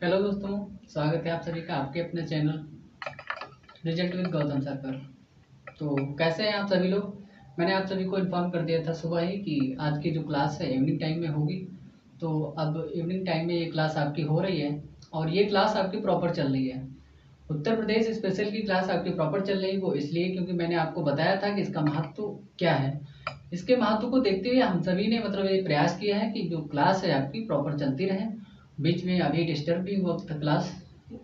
Hello दोस्तों, स्वागत है आप सभी का आपके अपने channel result with Gautam sir पर। तो कैसे हैं आप सभी लोग। मैंने आप सभी को इन्फॉर्म कर दिया था सुबह ही कि आज की जो क्लास है इवनिंग टाइम में होगी। तो अब इवनिंग टाइम में ये क्लास आपकी हो रही है और ये क्लास आपकी प्रॉपर चल रही है। उत्तर प्रदेश स्पेशल की क्लास आपकी प्रॉपर चल रही है, वो इसलिए क्योंकि मैंने आपको बताया था कि इसका महत्व क्या है। इसके महत्व को देखते हुए हम सभी ने ये प्रयास किया है कि जो क्लास है आपकी प्रॉपर चलती रहे। बीच में अभी डिस्टर्ब भी हुआ था क्लास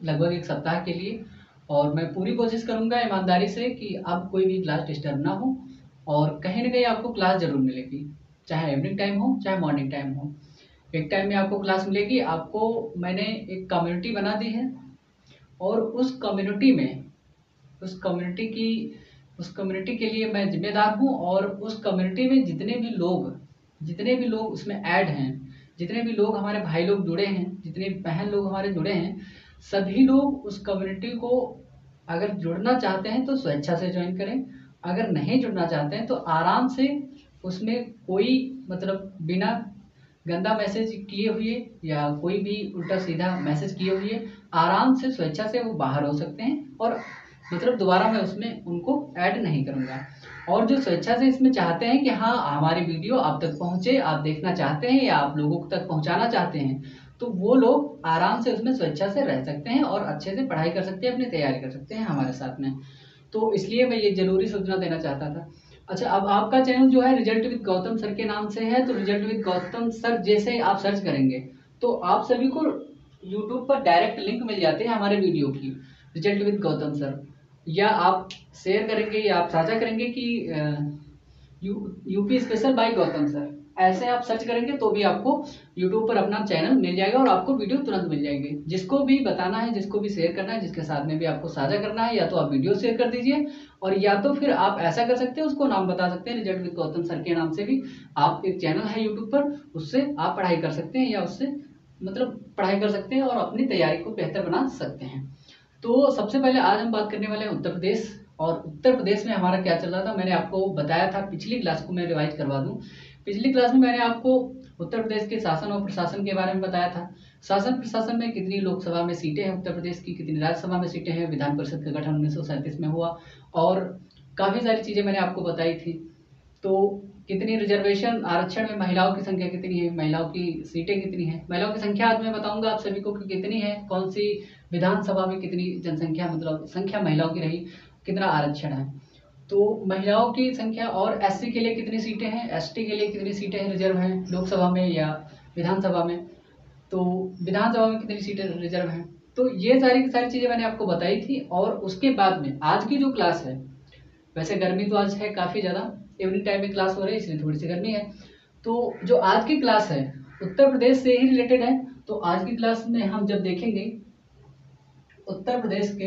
लगभग एक सप्ताह के लिए, और मैं पूरी कोशिश करूंगा ईमानदारी से कि अब कोई भी क्लास डिस्टर्ब ना हो और कहीं ना कहीं आपको क्लास जरूर मिलेगी, चाहे इवनिंग टाइम हो चाहे मॉर्निंग टाइम हो। एक टाइम में आपको क्लास मिलेगी। आपको मैंने एक कम्युनिटी बना दी है और उस कम्युनिटी की उस कम्युनिटी के लिए मैं जिम्मेदार हूँ। और उस कम्युनिटी में जितने भी लोग उसमें ऐड हैं, जितने भी लोग हमारे भाई लोग जुड़े हैं, जितने बहन लोग हमारे जुड़े हैं, सभी लोग उस कम्युनिटी को अगर जुड़ना चाहते हैं तो स्वेच्छा से ज्वाइन करें। अगर नहीं जुड़ना चाहते हैं तो आराम से उसमें कोई बिना गंदा मैसेज किए हुए या कोई भी उल्टा सीधा मैसेज किए हुए आराम से स्वेच्छा से वो बाहर हो सकते हैं। और दोबारा मैं उसमें उनको ऐड नहीं करूँगा। और जो स्वेच्छा से इसमें चाहते हैं कि हाँ हमारी वीडियो आप तक पहुँचे, आप देखना चाहते हैं या आप लोगों तक पहुँचाना चाहते हैं, तो वो लोग आराम से उसमें स्वेच्छा से रह सकते हैं और अच्छे से पढ़ाई कर सकते हैं, अपनी तैयारी कर सकते हैं हमारे साथ में। तो इसलिए मैं ये ज़रूरी सूचना देना चाहता था। अच्छा, अब आपका चैनल जो है रिजल्ट विद गौतम सर के नाम से है, तो रिजल्ट विद गौतम सर जैसे आप सर्च करेंगे तो आप सभी को यूट्यूब पर डायरेक्ट लिंक मिल जाते हैं हमारे वीडियो की, रिजल्ट विद गौतम सर। या आप शेयर करेंगे या आप साझा करेंगे कि UP special bye Gautam sir, ऐसे आप सर्च करेंगे तो भी आपको यूट्यूब पर अपना चैनल मिल जाएगा और आपको वीडियो तुरंत मिल जाएगी। जिसको भी बताना है, जिसको भी शेयर करना है, जिसके साथ में भी आपको साझा करना है, या तो आप वीडियो शेयर कर दीजिए और या तो फिर आप ऐसा कर सकते हैं, उसको नाम बता सकते हैं रिजल्ट विद गौतम सर के नाम से भी आप एक चैनल है यूट्यूब पर, उससे आप पढ़ाई कर सकते हैं या उससे पढ़ाई कर सकते हैं और अपनी तैयारी को बेहतर बना सकते हैं। तो सबसे पहले आज हम बात करने वाले हैं उत्तर प्रदेश। और उत्तर प्रदेश में हमारा क्या चल रहा था मैंने आपको बताया था। पिछली क्लास को मैं रिवाइज करवा दूं। पिछली क्लास में मैंने आपको उत्तर प्रदेश के शासन और प्रशासन के बारे में बताया था। शासन प्रशासन में कितनी लोकसभा में सीटें हैं उत्तर प्रदेश की, कितनी राज्यसभा में सीटें हैं, विधान परिषद का गठन 1937 में हुआ और काफ़ी सारी चीज़ें मैंने आपको बताई थी। तो कितनी रिजर्वेशन आरक्षण में महिलाओं की संख्या कितनी है, महिलाओं की सीटें कितनी है, महिलाओं की संख्या आज मैं बताऊंगा आप सभी को कि कितनी है, कौन सी विधानसभा में कितनी जनसंख्या संख्या महिलाओं की रही, कितना आरक्षण है। तो महिलाओं की संख्या और एससी के लिए कितनी सीटें हैं, एसटी के लिए कितनी सीटें हैं रिजर्व हैं लोकसभा में या विधानसभा में, तो विधानसभा में कितनी सीटें रिजर्व हैं। तो ये सारी की सारी चीज़ें मैंने आपको बताई थी। और उसके बाद में आज की जो क्लास है, वैसे गर्मी तो आज है काफ़ी ज़्यादा, इवनिंग टाइम में क्लास हो रही है इसलिए थोड़ी सी गर्मी है। तो जो आज की क्लास है उत्तर प्रदेश से ही रिलेटेड है। तो आज की क्लास में हम जब देखेंगे उत्तर प्रदेश के,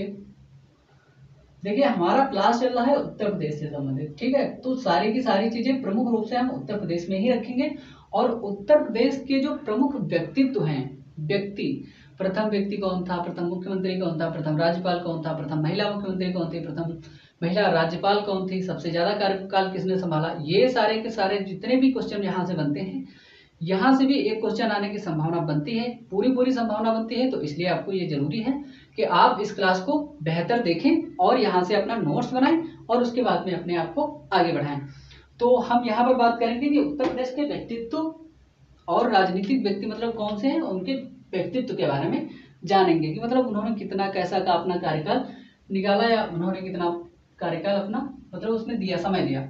देखिए हमारा क्लास चल रहा है उत्तर प्रदेश से संबंधित, ठीक है। तो सारी की सारी चीजें प्रमुख रूप से हम उत्तर प्रदेश में ही रखेंगे। और उत्तर प्रदेश के जो प्रमुख व्यक्तित्व हैं, प्रथम व्यक्ति कौन था, प्रथम मुख्यमंत्री कौन था, प्रथम राज्यपाल कौन था, प्रथम महिला मुख्यमंत्री कौन थी, प्रथम महिला राज्यपाल कौन थी, सबसे ज्यादा कार्यकाल किसने संभाला, ये सारे के सारे जितने भी क्वेश्चन यहाँ से बनते हैं, यहाँ से भी एक क्वेश्चन आने की संभावना बनती है, पूरी संभावना बनती है। तो इसलिए आपको ये जरूरी है कि आप इस क्लास को बेहतर देखें और यहाँ से अपना नोट्स बनाएं और उसके बाद में अपने आप को आगे बढ़ाएं। तो हम यहाँ पर बात करेंगे कि उत्तर प्रदेश के व्यक्तित्व और राजनीतिक व्यक्ति कौन से हैं, उनके व्यक्तित्व के बारे में जानेंगे कि उन्होंने कितना कैसा का अपना कार्यकाल निकाला या उन्होंने कितना कार्यकाल अपना उसमें दिया, समय दिया।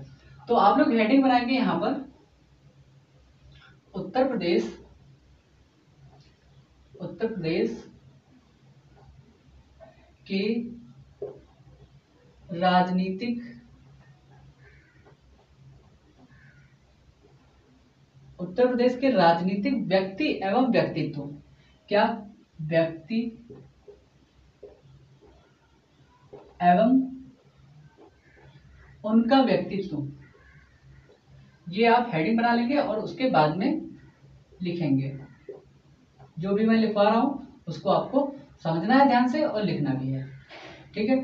तो आप लोग हेडिंग बनाएंगे यहाँ पर उत्तर प्रदेश के राजनीतिक व्यक्ति एवं व्यक्तित्व, क्या व्यक्ति एवं उनका व्यक्तित्व, ये आप हेडिंग बना लेंगे और उसके बाद में लिखेंगे। जो भी मैं लिखवा रहा हूं उसको आपको समझना है ध्यान से और लिखना भी है, ठीक है।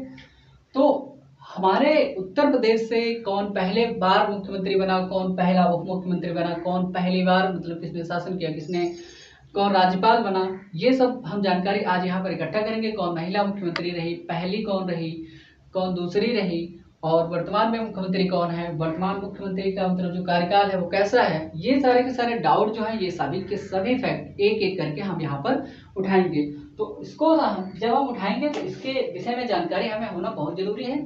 तो हमारे उत्तर प्रदेश से कौन पहले बार मुख्यमंत्री बना, कौन पहला उप मुख्यमंत्री बना, कौन पहली बार किसने शासन किया, किसने कौन राज्यपाल बना, ये सब हम जानकारी आज यहाँ पर इकट्ठा करेंगे। कौन महिला मुख्यमंत्री रही, पहली कौन रही, कौन दूसरी रही, और वर्तमान में मुख्यमंत्री कौन है, वर्तमान मुख्यमंत्री का मतलब जो कार्यकाल है वो कैसा है, ये सारे के सारे डाउट जो है, ये सभी के सभी फैक्ट एक एक करके हम यहाँ पर उठाएंगे। तो इसको जब हम उठाएंगे तो इसके विषय में जानकारी हमें होना बहुत जरूरी है।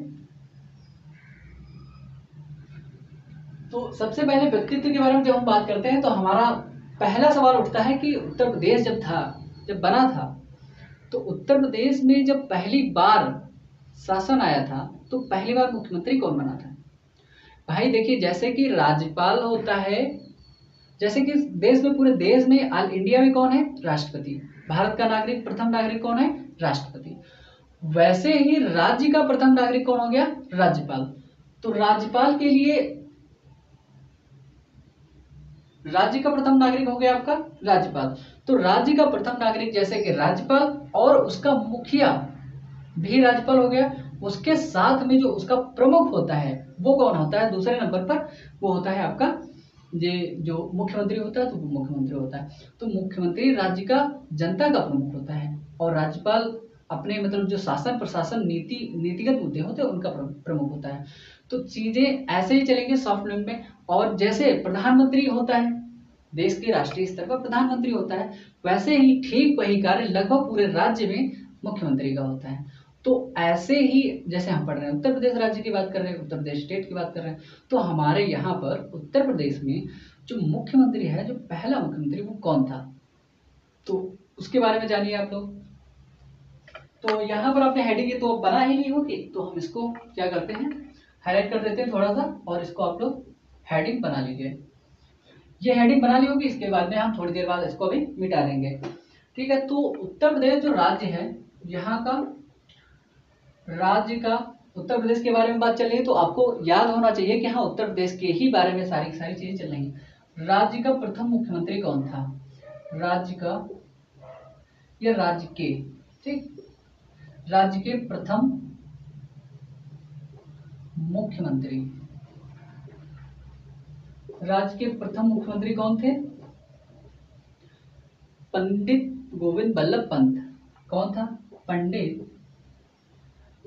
तो सबसे पहले व्यक्तित्व के बारे में जब हम बात करते हैं तो हमारा पहला सवाल उठता है कि उत्तर प्रदेश जब बना था, तो उत्तर प्रदेश में जब पहली बार शासन आया था तो पहली बार मुख्यमंत्री कौन बना था? भाई देखिए, जैसे कि राज्यपाल होता है, जैसे कि देश में, पूरे देश में, ऑल इंडिया में कौन है? राष्ट्रपति। भारत का नागरिक, प्रथम नागरिक कौन है? राष्ट्रपति। वैसे ही राज्य का प्रथम नागरिक कौन हो गया? राज्यपाल। तो राज्यपाल के लिए, राज्य का प्रथम नागरिक हो गया आपका राज्यपाल। तो राज्य का प्रथम नागरिक जैसे कि राज्यपाल, और उसका मुखिया भी राज्यपाल हो गया। उसके साथ में जो उसका प्रमुख होता है वो कौन होता है? दूसरे नंबर पर वो होता है आपका ये जो मुख्यमंत्री होता है, तो वो मुख्यमंत्री होता है। तो मुख्यमंत्री राज्य का, जनता का प्रमुख होता है, और राज्यपाल अपने मतलब जो शासन प्रशासन नीतिगत मुद्दे होते हैं उनका प्रमुख होता है। तो चीजें ऐसे ही चलेंगे सॉफ्ट लैंग्वेज में। और जैसे प्रधानमंत्री होता है, देश के राष्ट्रीय स्तर पर प्रधानमंत्री होता है, वैसे ही ठीक वही कार्य लगभग पूरे राज्य में मुख्यमंत्री का होता है। तो ऐसे ही जैसे हम पढ़ रहे हैं, उत्तर प्रदेश राज्य की बात कर रहे हैं, उत्तर प्रदेश स्टेट की बात कर रहे हैं, तो हमारे यहाँ पर उत्तर प्रदेश में जो मुख्यमंत्री है, जो पहला मुख्यमंत्री, वो कौन था? तो उसके बारे में जानिए आप लोग। तो यहाँ पर आपने हेडिंग तो बना ही नहीं होगी, तो हम इसको क्या करते हैं, हाईलाइट कर देते हैं थोड़ा सा, और इसको आप लोग हेडिंग बना लीजिए। ये हेडिंग बना ली होगी, इसके बाद में हम थोड़ी देर बाद इसको भी मिटा देंगे। ठीक है। तो उत्तर प्रदेश जो राज्य है, यहाँ का राज्य का, उत्तर प्रदेश के बारे में बात चल रही है, तो आपको याद होना चाहिए कि हाँ, उत्तर प्रदेश के ही बारे में सारी सारी चीजें चल रही हैं। राज्य का प्रथम मुख्यमंत्री कौन था? राज्य का या राज्य के, ठीक, राज्य के प्रथम मुख्यमंत्री, राज्य के प्रथम मुख्यमंत्री कौन थे? पंडित गोविंद बल्लभ पंत। कौन था? पंडित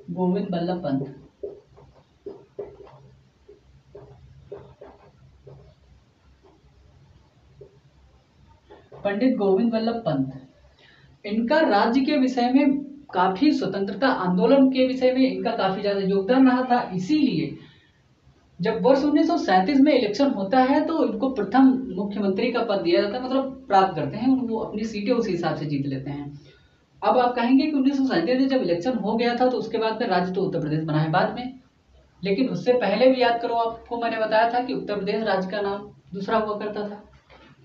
गोविंद बल्लभ पंत। पंडित गोविंद बल्लभ पंत। इनका राज्य के विषय में काफी, स्वतंत्रता आंदोलन के विषय में इनका काफी ज्यादा योगदान रहा था। इसीलिए जब वर्ष 1937 में इलेक्शन होता है तो इनको प्रथम मुख्यमंत्री का पद दिया जाता है, मतलब प्राप्त करते हैं, वो अपनी सीटें उसी हिसाब से जीत लेते हैं। अब आप कहेंगे कि 1937 में जब इलेक्शन हो गया था तो उसके बाद में राज्य तो उत्तर प्रदेश बना है बाद में, लेकिन उससे पहले भी याद करो, आपको मैंने बताया था कि उत्तर प्रदेश राज्य का नाम दूसरा हुआ करता था,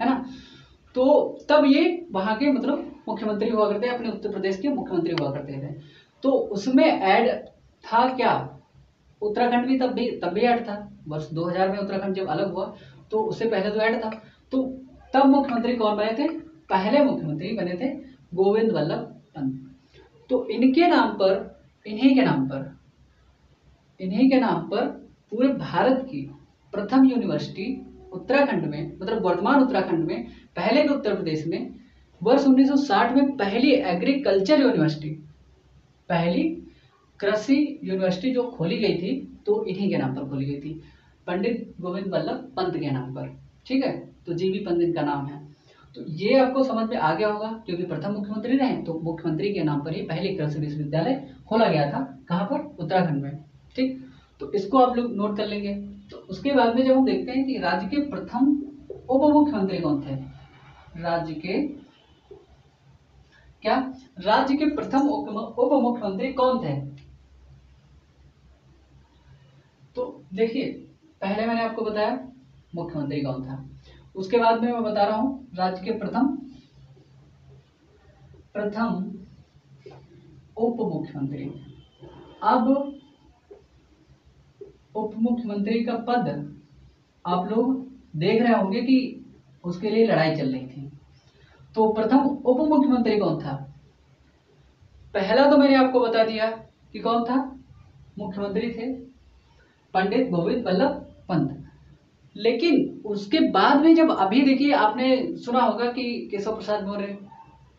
है ना। तो तब ये वहां के मतलब मुख्यमंत्री हुआ करते, अपने उत्तर प्रदेश के मुख्यमंत्री हुआ करते थे। तो उसमें ऐड था क्या? उत्तराखंड भी तब भी ऐड था। वर्ष 2000 में उत्तराखंड जब अलग हुआ तो उससे पहले तो ऐड था। तो तब मुख्यमंत्री कौन बने थे? पहले मुख्यमंत्री बने थे गोविंद बल्लभ पंत। तो इनके नाम पर, इन्हीं के नाम पर पूरे भारत की प्रथम यूनिवर्सिटी उत्तराखंड में, मतलब वर्तमान उत्तराखंड में, पहले के उत्तर प्रदेश में वर्ष 1960 में पहली एग्रीकल्चर यूनिवर्सिटी, पहली कृषि यूनिवर्सिटी जो खोली गई थी, तो इन्हीं के नाम पर खोली गई थी, पंडित गोविंद बल्लभ पंत के नाम पर। ठीक है। तो जीबी पंत इनका नाम है। तो ये आपको समझ में आ गया होगा, क्योंकि प्रथम मुख्यमंत्री रहे तो मुख्यमंत्री के नाम पर ही पहले कृषि विश्वविद्यालय खोला गया था। कहाँ पर? उत्तराखंड में। ठीक। तो इसको आप लोग नोट कर लेंगे। तो उसके बाद में जब हम देखते हैं कि राज्य के प्रथम उप मुख्यमंत्री कौन थे, राज्य के क्या, राज्य के प्रथम उप मुख्यमंत्री कौन थे? तो देखिए, पहले मैंने आपको बताया मुख्यमंत्री कौन था, उसके बाद में मैं बता रहा हूं राज्य के प्रथम उप मुख्यमंत्री। अब उप मुख्यमंत्री का पद आप लोग देख रहे होंगे कि उसके लिए लड़ाई चल रही थी। तो प्रथम उप मुख्यमंत्री कौन था? पहला तो मैंने आपको बता दिया कि कौन था, मुख्यमंत्री थे पंडित गोविंद बल्लभ पंत। लेकिन उसके बाद में जब अभी देखिए आपने सुना होगा कि केशव प्रसाद मौर्य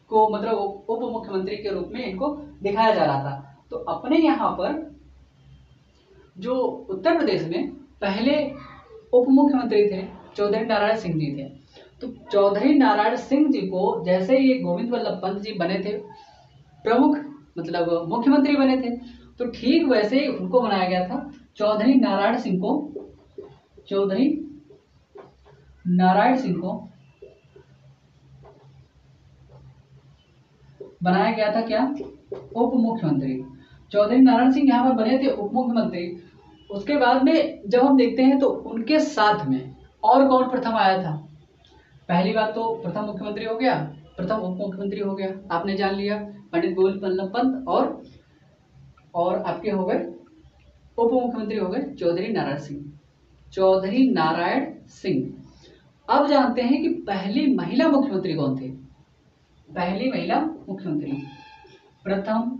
को मतलब उप मुख्यमंत्री के रूप में इनको दिखाया जा रहा था। तो अपने यहाँ पर जो उत्तर प्रदेश में पहले उप मुख्यमंत्री थे चौधरी नारायण सिंह जी थे। तो चौधरी नारायण सिंह जी को जैसे ये गोविंद वल्लभ पंत जी बने थे प्रमुख मतलब मुख्यमंत्री बने थे, तो ठीक वैसे ही उनको बनाया गया था। चौधरी नारायण सिंह को बनाया गया था क्या, उप मुख्यमंत्री। चौधरी नारायण सिंह यहाँ पर बने थे उप मुख्यमंत्री। उसके बाद में जब हम देखते हैं तो उनके साथ में और कौन प्रथम आया था। पहली बात तो प्रथम मुख्यमंत्री हो गया, प्रथम उप मुख्यमंत्री हो गया, आपने जान लिया पंडित गोविंद वल्लभ पंत, और आपके हो गए उप मुख्यमंत्री हो गए चौधरी नारायण सिंह। अब जानते हैं कि पहली महिला मुख्यमंत्री कौन थे। पहली महिला मुख्यमंत्री, प्रथम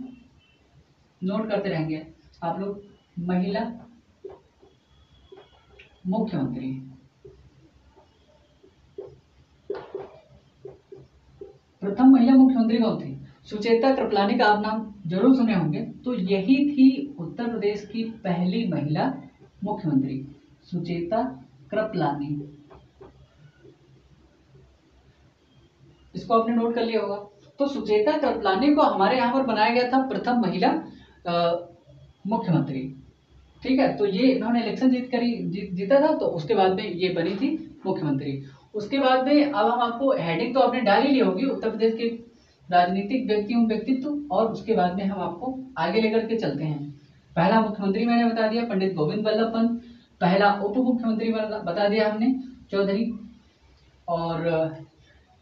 नोट करते रहेंगे आप लोग, महिला मुख्यमंत्री। प्रथम महिला मुख्यमंत्री कौन थी, सुचेता कृपलानी का आप नाम जरूर सुने होंगे। तो यही थी उत्तर प्रदेश की पहली महिला मुख्यमंत्री, सुचेता कृपलानी। इसको आपने नोट कर लिया होगा। तो सुचेता कृपलानी को हमारे यहाँ पर बनाया गया था प्रथम महिला मुख्यमंत्री। ठीक है, तो ये इन्होंने इलेक्शन जीता था, तो उसके बाद में ये बनी थी मुख्यमंत्री। उसके बाद में अब हम आपको हेडिंग तो आपने डाल ही ली होगी, उत्तर प्रदेश के राजनीतिक व्यक्तित्व, और उसके बाद में हम आपको आगे लेकर के चलते हैं। पहला मुख्यमंत्री मैंने बता दिया पंडित गोविंद वल्लभ पंत, पहला उप मुख्यमंत्री बता दिया हमने चौधरी, और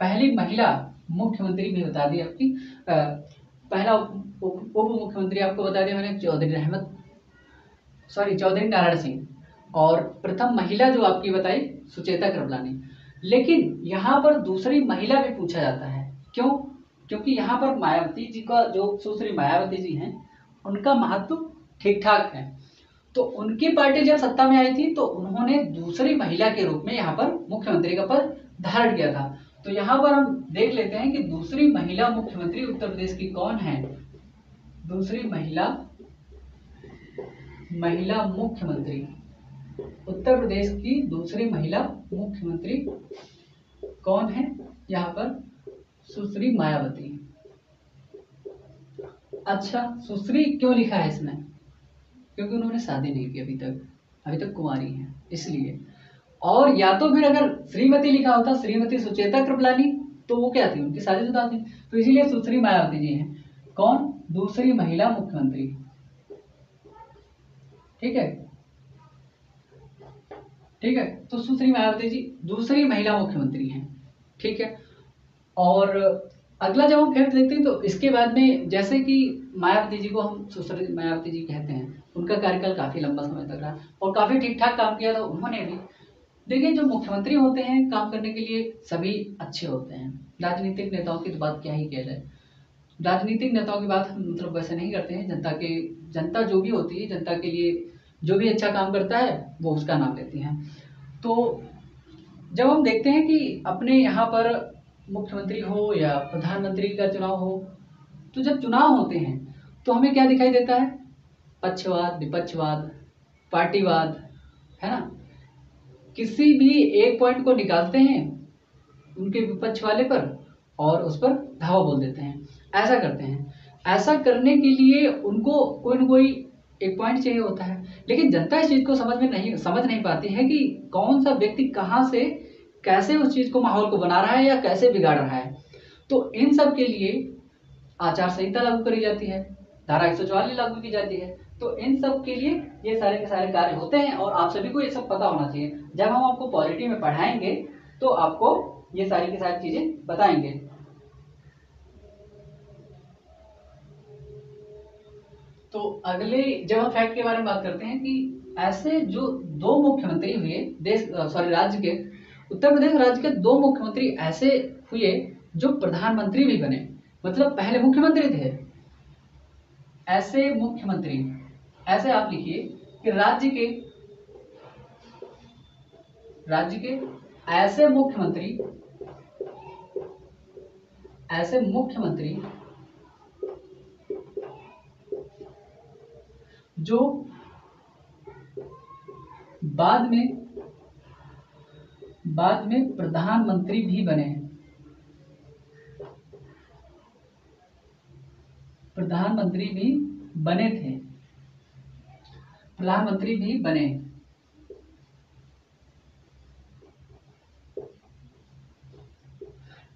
पहली महिला मुख्यमंत्री भी बता दी आपकी, पहला उप मुख्यमंत्री आपको बता दिया मैंने चौधरी नारायण सिंह, और प्रथम महिला जो आपकी बताई सुचेता कृपलानी। लेकिन यहाँ पर दूसरी महिला भी पूछा जाता है, क्यों? क्योंकि यहाँ पर मायावती जी का जो सुश्री मायावती जी हैं उनका महत्व ठीक ठाक है। तो उनकी पार्टी जब सत्ता में आई थी तो उन्होंने दूसरी महिला के रूप में यहाँ पर मुख्यमंत्री का पद धारण किया था। तो यहाँ पर हम देख लेते हैं कि दूसरी महिला मुख्यमंत्री उत्तर प्रदेश की कौन है। दूसरी महिला मुख्यमंत्री उत्तर प्रदेश की दूसरी महिला मुख्यमंत्री कौन है, यहाँ पर सुश्री मायावती। अच्छा, सुश्री क्यों लिखा है इसमें? क्योंकि उन्होंने शादी नहीं की अभी तक कुंवारी हैं इसलिए। और या तो फिर अगर श्रीमती लिखा होता, श्रीमती सुचेता कृपलानी, तो वो क्या थी, उनकी शादीशुदा थी, तो इसीलिए सुश्री मायावती जी हैं। कौन? दूसरी महिला मुख्यमंत्री। ठीक है, तो सुश्री मायावती जी दूसरी महिला मुख्यमंत्री हैं। ठीक है, और अगला जब हम फैक्ट देखते हैं तो इसके बाद में जैसे कि मायावती जी को हम सुश्री मायावती जी कहते हैं, उनका कार्यकाल काफी लंबा समय तक रहा और काफी ठीक ठाक काम किया था उन्होंने भी। देखिए, जो मुख्यमंत्री होते हैं काम करने के लिए सभी अच्छे होते हैं। राजनीतिक नेताओं की तो बात क्या ही किया जाए, राजनीतिक नेताओं की बात हम मतलब वैसे नहीं करते हैं। जनता जो भी होती है, जनता के लिए जो भी अच्छा काम करता है वो उसका नाम लेती हैं। तो जब हम देखते हैं कि अपने यहाँ पर मुख्यमंत्री हो या प्रधानमंत्री का चुनाव हो, तो जब चुनाव होते हैं तो हमें क्या दिखाई देता है? पक्षवाद, विपक्षवाद, पार्टीवाद, है ना। किसी भी एक पॉइंट को निकालते हैं उनके विपक्ष वाले पर और उस पर धावा बोल देते हैं, ऐसा करते हैं। ऐसा करने के लिए उनको कोई न कोई एक पॉइंट चाहिए होता है, लेकिन जनता इस चीज को समझ नहीं पाती है कि कौन सा व्यक्ति कहाँ से कैसे उस चीज को, माहौल को बना रहा है या कैसे बिगाड़ रहा है। तो इन सब के लिए आचार संहिता लागू करी जाती है, धारा 144 लागू की जाती है। तो इन सब के लिए ये सारे के सारे कार्य होते हैं और आप सभी को ये सब पता होना चाहिए। जब हम आपको पॉलिटी में पढ़ाएंगे तो आपको ये सारी की सारी चीजें बताएंगे। तो अगले जब हम फैक्ट के बारे में बात करते हैं कि ऐसे जो दो मुख्यमंत्री हुए राज्य के, उत्तर प्रदेश राज्य के दो मुख्यमंत्री ऐसे हुए जो प्रधानमंत्री भी बने, मतलब पहले मुख्यमंत्री थे। ऐसे मुख्यमंत्री, ऐसे आप लिखिए कि राज्य राज्य के ऐसे मुख्यमंत्री जो बाद में प्रधानमंत्री भी बने हैं, प्रधानमंत्री भी बने थे, प्रधानमंत्री भी बने।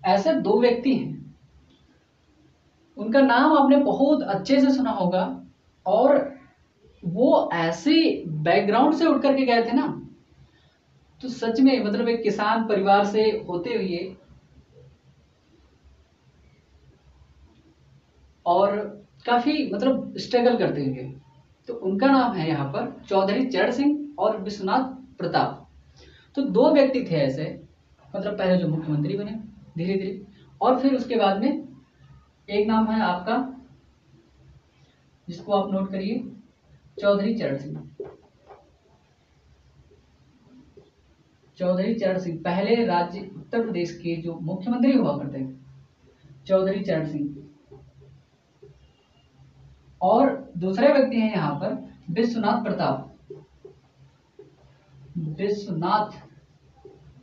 ऐसे दो व्यक्ति हैं, उनका नाम आपने बहुत अच्छे से सुना होगा, और वो ऐसे बैकग्राउंड से उठ करके गए थे ना, तो सच में मतलब एक किसान परिवार से होते हुए और काफी मतलब स्ट्रगल करते हुए, तो उनका नाम है यहाँ पर चौधरी चरण सिंह और विश्वनाथ प्रताप। तो दो व्यक्ति थे ऐसे, मतलब पहले जो मुख्यमंत्री बने धीरे धीरे, और फिर उसके बाद में एक नाम है आपका, जिसको आप नोट करिए, चौधरी चरण सिंह। चौधरी चरण सिंह पहले राज्य उत्तर प्रदेश के जो मुख्यमंत्री हुआ करते थे, चौधरी चरण सिंह। और दूसरे व्यक्ति हैं यहाँ पर विश्वनाथ प्रताप, विश्वनाथ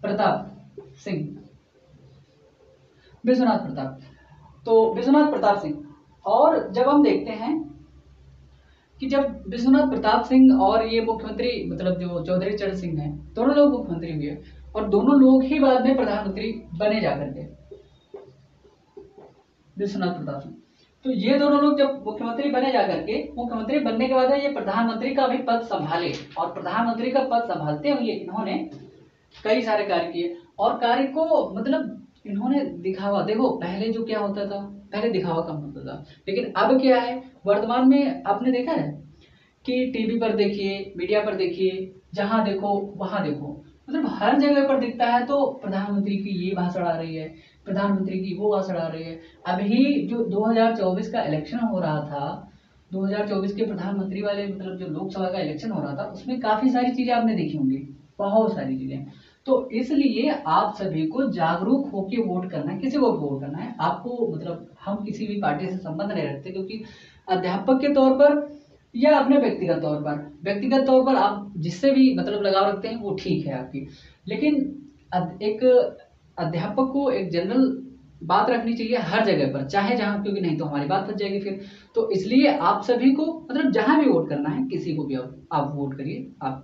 प्रताप सिंह, विश्वनाथ प्रताप। तो विश्वनाथ प्रताप सिंह, और जब हम देखते हैं कि जब विश्वनाथ प्रताप सिंह और ये मुख्यमंत्री मतलब जो चौधरी चरण सिंह हैं, दोनों लोग मुख्यमंत्री हुए और दोनों लोग ही बाद में प्रधानमंत्री बने जाकर के, विश्वनाथ प्रताप सिंह। तो ये दोनों लोग जब मुख्यमंत्री बने जाकर के, मुख्यमंत्री बनने के बाद ये प्रधानमंत्री का भी पद संभाले, और प्रधानमंत्री का पद संभालते हुए इन्होंने कई सारे कार्य किए, और कार्य को मतलब इन्होंने दिखावा, देखो पहले जो क्या होता था, पहले दिखावा कम होता था, लेकिन अब क्या है वर्तमान में आपने देखा है कि टीवी पर देखिए, मीडिया पर देखिए, जहां देखो वहां देखो, मतलब हर जगह पर दिखता है तो प्रधानमंत्री की ये भाषण आ रही है, प्रधानमंत्री की वो भाषण आ रही है। अभी जो 2024 का इलेक्शन हो रहा था, 2024 के प्रधानमंत्री वाले मतलब जो लोकसभा का इलेक्शन हो रहा था, उसमें काफी सारी चीजें आपने देखी होंगी, बहुत सारी चीजें। तो इसलिए आप सभी को जागरूक होकर वोट करना है, किसी को भी वोट करना है आपको, मतलब हम किसी भी पार्टी से संबंध नहीं रखते, क्योंकि अध्यापक के तौर पर या अपने व्यक्तिगत तौर पर आप जिससे भी मतलब लगाव रखते हैं वो ठीक है आपकी, लेकिन एक अध्यापक को एक जनरल बात रखनी चाहिए हर जगह पर, चाहे जहां, क्योंकि नहीं तो हमारी बात फंस जाएगी फिर। तो इसलिए आप सभी को मतलब जहां भी वोट करना है, किसी को भी आप वोट करिए, आप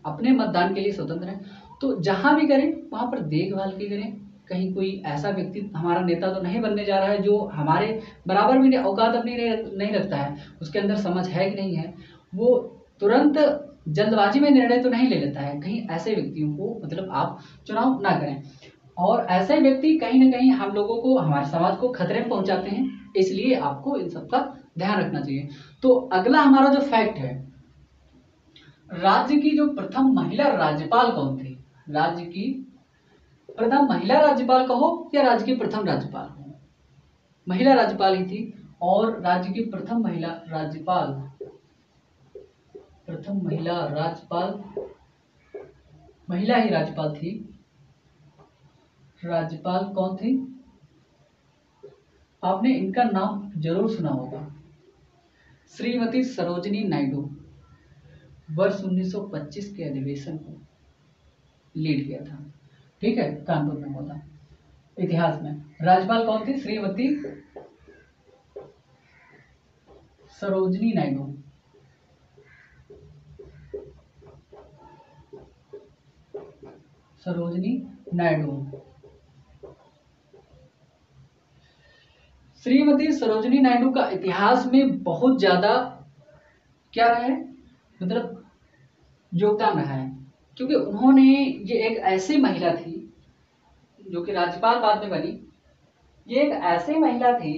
अपने मतदान के लिए स्वतंत्र हैं। तो जहां भी करें वहां पर देखभाल की करें, कहीं कोई ऐसा व्यक्ति हमारा नेता तो नहीं बनने जा रहा है जो हमारे बराबर भी औकात अपनी नहीं रखता है, उसके अंदर समझ है कि नहीं है, वो तुरंत जल्दबाजी में निर्णय तो नहीं ले लेता है, कहीं ऐसे व्यक्तियों को मतलब आप चुनाव ना करें। और ऐसे व्यक्ति कहीं ना कहीं हम लोगों को, हमारे समाज को खतरे में पहुंचाते हैं, इसलिए आपको इन सब का ध्यान रखना चाहिए। तो अगला हमारा जो फैक्ट है, राज्य की जो प्रथम महिला राज्यपाल कौन थी? राज्य की प्रथम महिला राज्यपाल कहो या राज्य की प्रथम राज्यपाल कहो, महिला राज्यपाल ही थी। और राज्य की प्रथम महिला राज्यपाल, महिला ही राज्यपाल थी। राज्यपाल कौन थी? आपने इनका नाम जरूर सुना होगा, श्रीमती सरोजिनी नायडू। वर्ष 1925 के अधिवेशन को लीड किया था, ठीक है, कानपुर में हुआ था। इतिहास में राज्यपाल कौन थी? श्रीमती सरोजिनी नायडू। सरोजिनी नायडू, श्रीमती सरोजिनी नायडू का इतिहास में बहुत ज्यादा क्या रहा है, मतलब योगदान रहा है, क्योंकि उन्होंने, ये एक ऐसी महिला थी जो कि राज्यपाल बाद में बनी, ये एक ऐसी महिला थी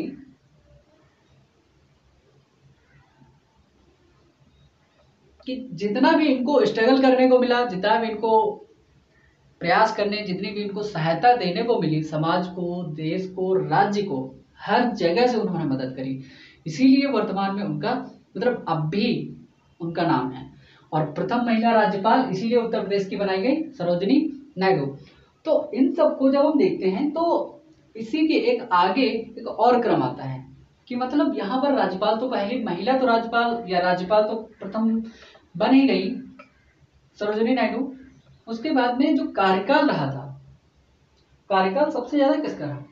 कि जितना भी इनको स्ट्रगल करने को मिला, जितना भी इनको प्रयास करने, जितनी भी इनको सहायता देने को मिली, समाज को, देश को, राज्य को, हर जगह से उन्होंने मदद करी, इसीलिए वर्तमान में उनका मतलब अब भी उनका नाम है। और प्रथम महिला राज्यपाल इसीलिए उत्तर प्रदेश की बनाई गई सरोजिनी नायडू। तो इन सबको जब हम देखते हैं तो इसी के एक आगे एक और क्रम आता है कि मतलब यहाँ पर राज्यपाल तो पहली महिला तो राज्यपाल या राज्यपाल तो प्रथम बन ही गई सरोजिनी नायडू। उसके बाद में जो कार्यकाल रहा था, कार्यकाल सबसे ज्यादा किसका रहा?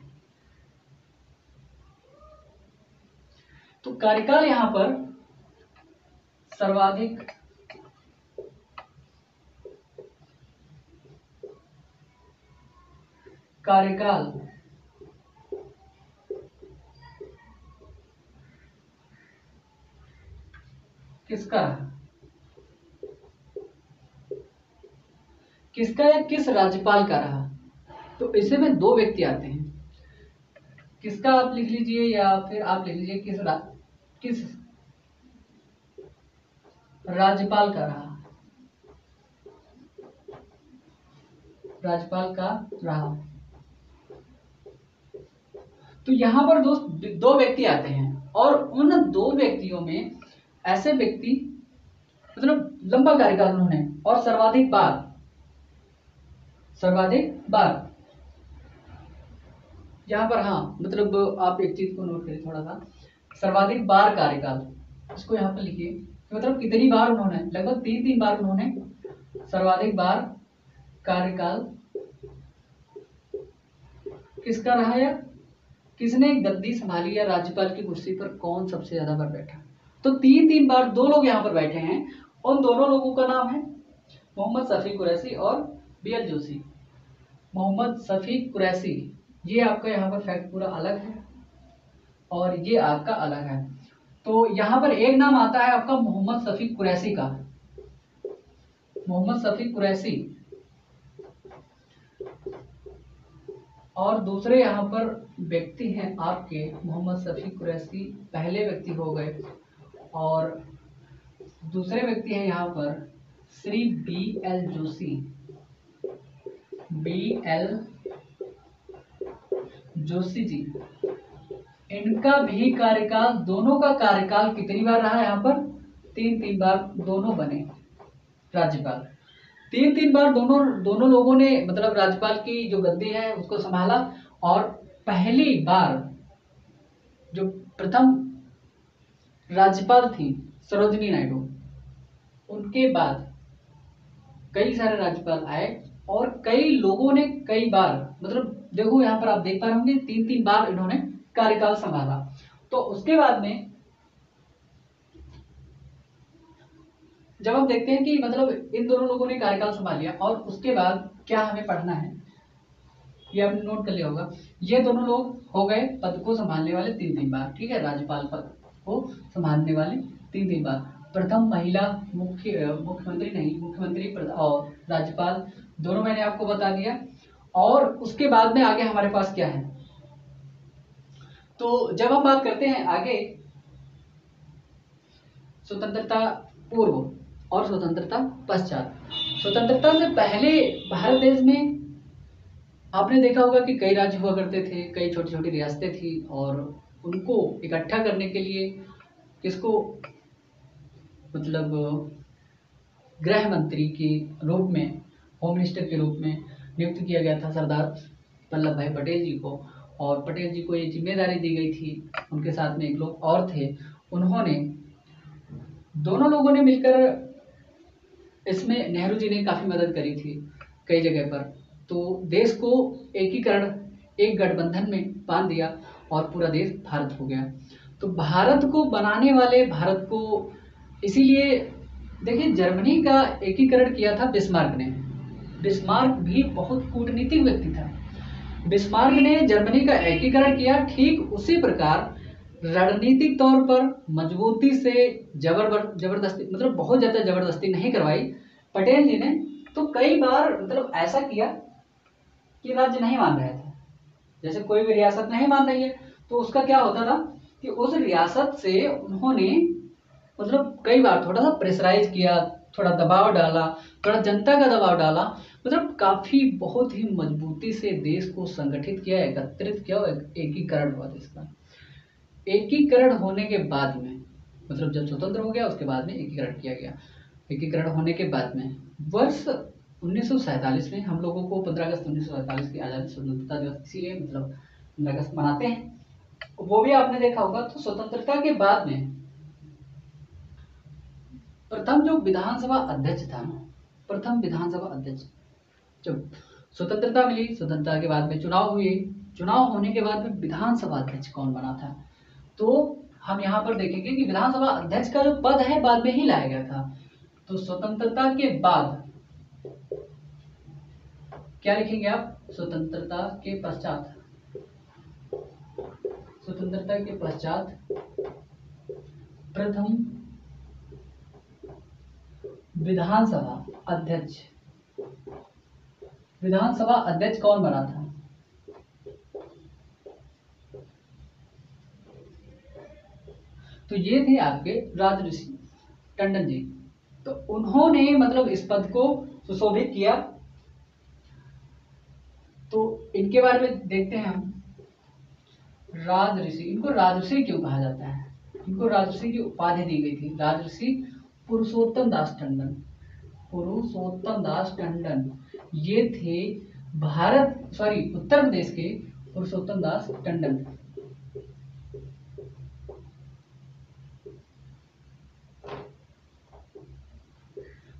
तो कार्यकाल यहां पर सर्वाधिक कार्यकाल किसका रहा? किसका या किस राज्यपाल का रहा? तो इसे में दो व्यक्ति आते हैं। किसका आप लिख लीजिए या फिर आप लिख लीजिए किस राज्यपाल का रहा? राज्यपाल का रहा। तो यहां पर दो व्यक्ति आते हैं और उन दो व्यक्तियों में ऐसे व्यक्ति मतलब लंबा कार्यकाल उन्होंने और सर्वाधिक बार यहां पर, हाँ मतलब आप एक चीज को नोट करिए थोड़ा सा, सर्वाधिक बार कार्यकाल इसको यहां पर लिखिए, मतलब कितनी बार उन्होंने, लगभग 3 बार उन्होंने सर्वाधिक बार कार्यकाल किसका रहा या किसने गद्दी संभाली या राज्यपाल की कुर्सी पर कौन सबसे ज्यादा बार बैठा? तो 3 बार दो लोग यहाँ पर बैठे हैं। उन दोनों लोगों का नाम है मोहम्मद शफी कुरैशी और बीएल जोशी। मोहम्मद शफी कुरैशी, ये आपका यहाँ पर फैक्ट पूरा अलग है और ये आपका अलग है। तो यहाँ पर एक नाम आता है आपका मोहम्मद शफी कुरैशी का, मोहम्मद शफी कुरैशी, और दूसरे यहाँ पर व्यक्ति हैं आपके मोहम्मद शफी कुरैशी पहले व्यक्ति हो गए और दूसरे व्यक्ति हैं यहाँ पर श्री बीएल जोशी, बीएल जोशी जी। इनका भी कार्यकाल, दोनों का कार्यकाल कितनी बार रहा? यहाँ पर 3 बार दोनों बने राज्यपाल। 3 बार दोनों लोगों ने मतलब राज्यपाल की जो गद्दी है उसको संभाला और पहली बार जो प्रथम राज्यपाल थी सरोजिनी नायडू, उनके बाद कई सारे राज्यपाल आए और कई लोगों ने कई बार, मतलब देखो यहाँ पर आप देख पा रहे होंगे 3 बार इन्होंने कार्यकाल संभाला। तो उसके बाद में जब हम देखते हैं कि मतलब इन दोनों लोगों ने कार्यकाल संभाल लिया और उसके बाद क्या हमें पढ़ना है, ये आपने नोट कर लिया होगा। ये दोनों लोग हो गए पद को संभालने वाले 3 बार, ठीक है, राज्यपाल पद को संभालने वाले 3 बार। प्रथम महिला मुख्यमंत्री और राज्यपाल दोनों मैंने आपको बता दिया। और उसके बाद में आगे हमारे पास क्या है, तो जब हम बात करते हैं आगे स्वतंत्रता पूर्व और स्वतंत्रता पश्चात। स्वतंत्रता से पहले भारत देश में आपने देखा होगा कि कई राज्य हुआ करते थे, कई छोटी छोटी रियासतें थी और उनको इकट्ठा करने के लिए किसको मतलब गृह मंत्री के रूप में, होम मिनिस्टर के रूप में नियुक्त किया गया था सरदार वल्लभ भाई पटेल जी को। और पटेल जी को ये जिम्मेदारी दी गई थी, उनके साथ में एक लोग और थे, उन्होंने, दोनों लोगों ने मिलकर इसमें नेहरू जी ने काफी मदद करी थी कई जगह पर। तो देश को एकीकरण, एक गठबंधन में बांध दिया और पूरा देश भारत हो गया। तो भारत को बनाने वाले, भारत को इसीलिए देखिए जर्मनी का एकीकरण किया था बिस्मार्क ने। बिस्मार्क भी बहुत कूटनीतिक व्यक्ति था। बिस्मार्क ने जर्मनी का एकीकरण किया, ठीक उसी प्रकार रणनीतिक तौर पर मजबूती से जबरदस्ती, मतलब बहुत ज्यादा जबरदस्ती नहीं करवाई पटेल जी ने। तो कई बार मतलब ऐसा किया कि राज्य नहीं मान रहे थे, जैसे कोई भी रियासत नहीं मान रही है तो उसका क्या होता था कि उस रियासत से उन्होंने मतलब कई बार थोड़ा सा प्रेशराइज किया, थोड़ा दबाव डाला, थोड़ा जनता का दबाव डाला, मतलब काफी बहुत ही मजबूती से देश को संगठित किया, एकत्रित किया और एकीकरण हुआ देश का। एकीकरण होने के बाद में मतलब जब स्वतंत्र हो गया उसके बाद में एकीकरण किया गया। एकीकरण होने के बाद में वर्ष 1947 में हम लोगों को 15 अगस्त 1947 की आज़ादी स्वतंत्रता दिवस इसीलिए मतलब 15 अगस्त मनाते हैं, वो भी आपने देखा होगा। तो स्वतंत्रता के बाद में प्रथम जो विधानसभा अध्यक्ष था, प्रथम विधानसभा अध्यक्ष, जब स्वतंत्रता मिली, स्वतंत्रता के बाद में चुनाव हुए, चुनाव होने के बाद में विधानसभा अध्यक्ष कौन बना था, तो हम यहाँ पर देखेंगे कि विधानसभा अध्यक्ष का जो पद है बाद में ही लाया गया था। तो स्वतंत्रता के बाद क्या लिखेंगे आप, स्वतंत्रता के पश्चात, स्वतंत्रता के पश्चात प्रथम विधानसभा अध्यक्ष, विधानसभा अध्यक्ष कौन बना था, तो ये थे आपके राजऋषि टंडन जी। तो उन्होंने मतलब इस पद को सुशोभित किया। तो इनके बारे में देखते हैं हम, राजऋषि, इनको राजऋषि क्यों कहा जाता है, इनको राजऋषि की उपाधि दी गई थी, राजऋषि पुरुषोत्तम दास टंडन, पुरुषोत्तम दास टंडन ये थे उत्तर प्रदेश के पुरुषोत्तम दास टंडन।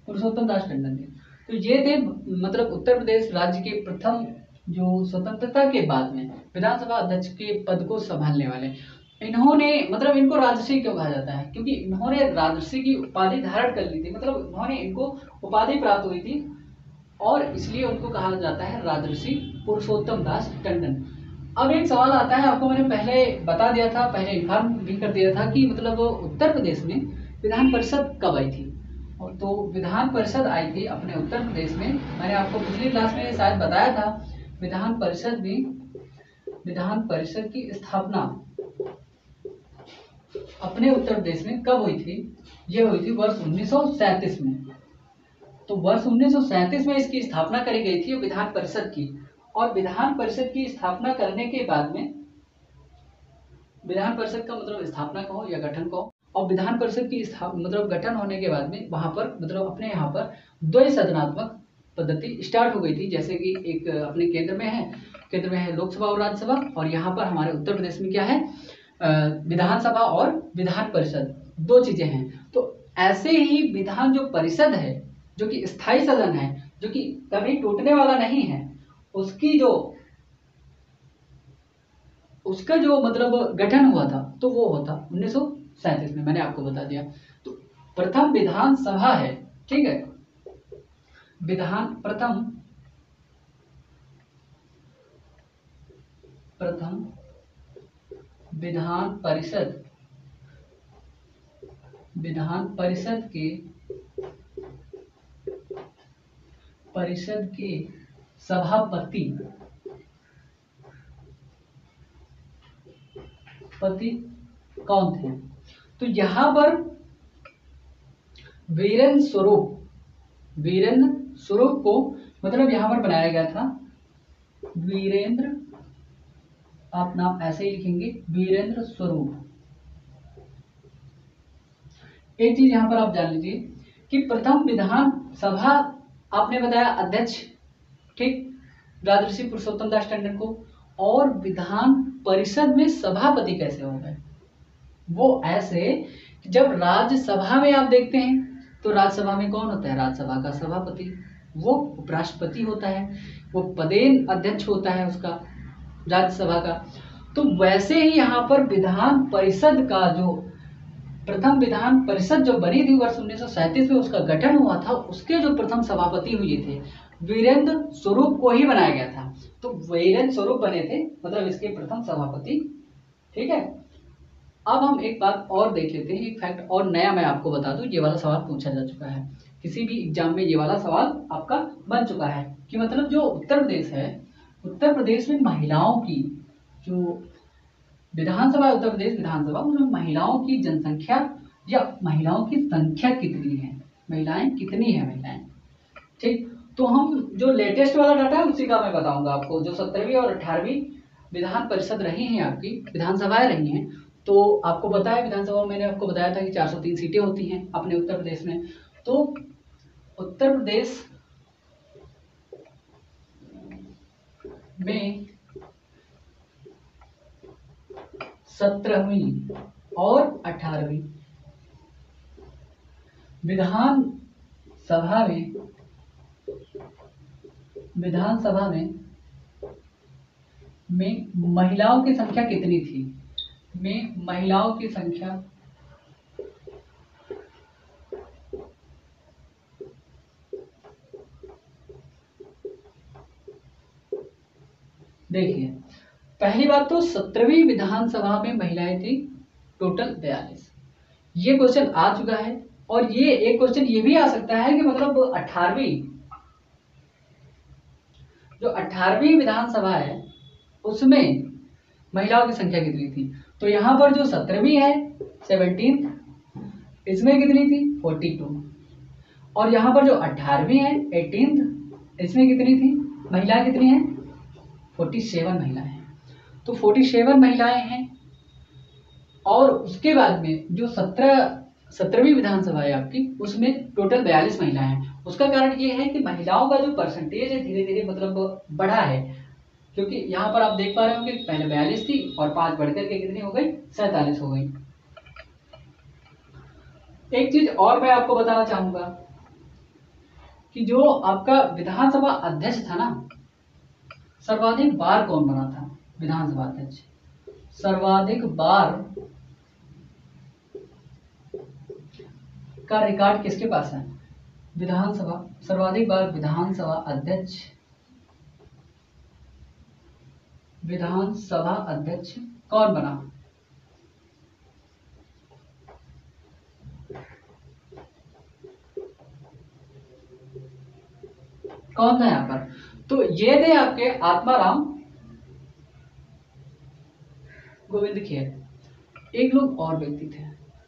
पुरुषोत्तम दास टंडन जी, तो ये थे मतलब उत्तर प्रदेश राज्य के प्रथम जो स्वतंत्रता के बाद में विधानसभा अध्यक्ष के पद को संभालने वाले। इन्होंने मतलब इनको राजऋषि क्यों कहा जाता है, क्योंकि इन्होंने राजऋषि की उपाधि धारण कर ली थी, मतलब इन्होंने इनको उपाधि प्राप्त हुई थी और इसलिए उनको कहा जाता है राजऋषि पुरुषोत्तम दास टंडन। अब एक सवाल आता है, आपको मैंने पहले बता दिया था, पहले इन्फॉर्म भी कर दिया था कि मतलब उत्तर प्रदेश में विधान परिषद कब आई थी, और तो विधान परिषद आई थी अपने उत्तर प्रदेश में, मैंने आपको पिछली क्लास में शायद बताया था, विधान परिषद की स्थापना अपने उत्तर प्रदेश में कब हुई थी, यह हुई थी वर्ष 1937 में। तो वर्ष 1937 में इसकी स्थापना करी गई थी विधान परिषद की, और विधान परिषद की स्थापना करने के बाद में, विधान परिषद का मतलब स्थापना कहो या गठन कहो, और विधान परिषद की मतलब गठन होने के बाद में वहां पर मतलब अपने यहाँ पर द्वैसदनात्मक पद्धति स्टार्ट हो गई थी। जैसे कि एक अपने केंद्र में है लोकसभा और राज्यसभा, और यहाँ पर हमारे उत्तर प्रदेश में क्या है, विधानसभा और विधान परिषद, दो चीजें हैं। तो ऐसे ही विधान जो परिषद है, जो कि स्थायी सदन है, जो कि कभी टूटने वाला नहीं है, उसका जो मतलब गठन हुआ था, तो वो होता 1937 में, मैंने आपको बता दिया। तो प्रथम विधानसभा है, ठीक है, प्रथम विधान परिषद के सभापति कौन थे, तो यहां पर वीरेंद्र स्वरूप को मतलब यहां पर बनाया गया था, वीरेंद्र, आप नाम ऐसे ही लिखेंगे, वीरेंद्र स्वरूप। एक चीज यहां पर आप जान लीजिए कि प्रथम विधानसभा आपने बताया अध्यक्ष, ठीक, राजऋषि पुरुषोत्तम दास टंडन को, और विधान परिषद में सभापति कैसे हो गए, वो ऐसे, जब राज्यसभा में आप देखते हैं तो राज्यसभा में कौन होता है, राज्यसभा का सभापति, वो उपराष्ट्रपति होता है, वो पदेन अध्यक्ष होता है उसका, राज्यसभा का। तो वैसे ही यहाँ पर विधान परिषद का जो प्रथम विधान परिषद जो बनी थी वर्ष 1937 में, उसका गठन हुआ था, उसके जो प्रथम सभापति हुए थे वीरेंद्र स्वरूप को ही बनाया गया था। तो वीरेंद्र स्वरूप बने थे मतलब इसके प्रथम सभापति, ठीक है। अब हम एक बात और देख लेते हैं, एक फैक्ट और नया मैं आपको बता दूं, ये वाला सवाल पूछा जा चुका है, किसी भी एग्जाम में ये वाला सवाल आपका बन चुका है कि मतलब जो उत्तर प्रदेश है, उत्तर प्रदेश में महिलाओं की जो विधानसभा, उत्तर प्रदेश विधानसभा, उसमें महिलाओं की जनसंख्या या महिलाओं की संख्या कितनी है, महिलाएं कितनी है महिलाएं, ठीक। तो हम जो लेटेस्ट वाला डाटा है उसी का मैं बताऊंगा आपको, जो 17वीं और 18वीं विधान परिषद रही हैं, आपकी विधानसभाएं रही हैं, तो आपको पता है विधानसभा में मैंने आपको बताया था कि 403 सीटें होती हैं अपने उत्तर प्रदेश में। तो उत्तर प्रदेश में 17वीं और 18वीं विधानसभा में महिलाओं की संख्या कितनी थी? में महिलाओं की संख्या देखिए, पहली बात तो 17वीं विधानसभा में महिलाएं थी टोटल 42। ये क्वेश्चन आ चुका है। और ये एक क्वेश्चन ये भी आ सकता है कि मतलब 18वीं विधानसभा है उसमें महिलाओं की संख्या कितनी थी। तो यहाँ पर जो 17वीं है 17, इसमें कितनी थी 42। और यहाँ पर जो 18वीं है 18, इसमें कितनी थी महिलाएं कितनी है 47 महिलाएं हैं। तो 47 महिलाएं हैं। और उसके बाद में जो 17वीं विधानसभा है आपकी उसमें टोटल 42 महिलाएं हैं। उसका कारण ये है कि महिलाओं का जो परसेंटेज है धीरे धीरे मतलब बढ़ा है, क्योंकि यहाँ पर आप देख पा रहे होंगे पहले 42 थी और 5 बढ़कर के कितनी हो गई 47 हो गई। एक चीज और मैं आपको बताना चाहूंगा कि जो आपका विधानसभा अध्यक्ष था ना, सर्वाधिक बार कौन बना था विधानसभा अध्यक्ष? सर्वाधिक बार का रिकॉर्ड किसके पास है? सर्वाधिक बार विधानसभा अध्यक्ष कौन बना? कौन था यहाँ पर? तो ये थे आपके आत्माराम गोविंद खेर। एक लोग और व्यक्ति थे,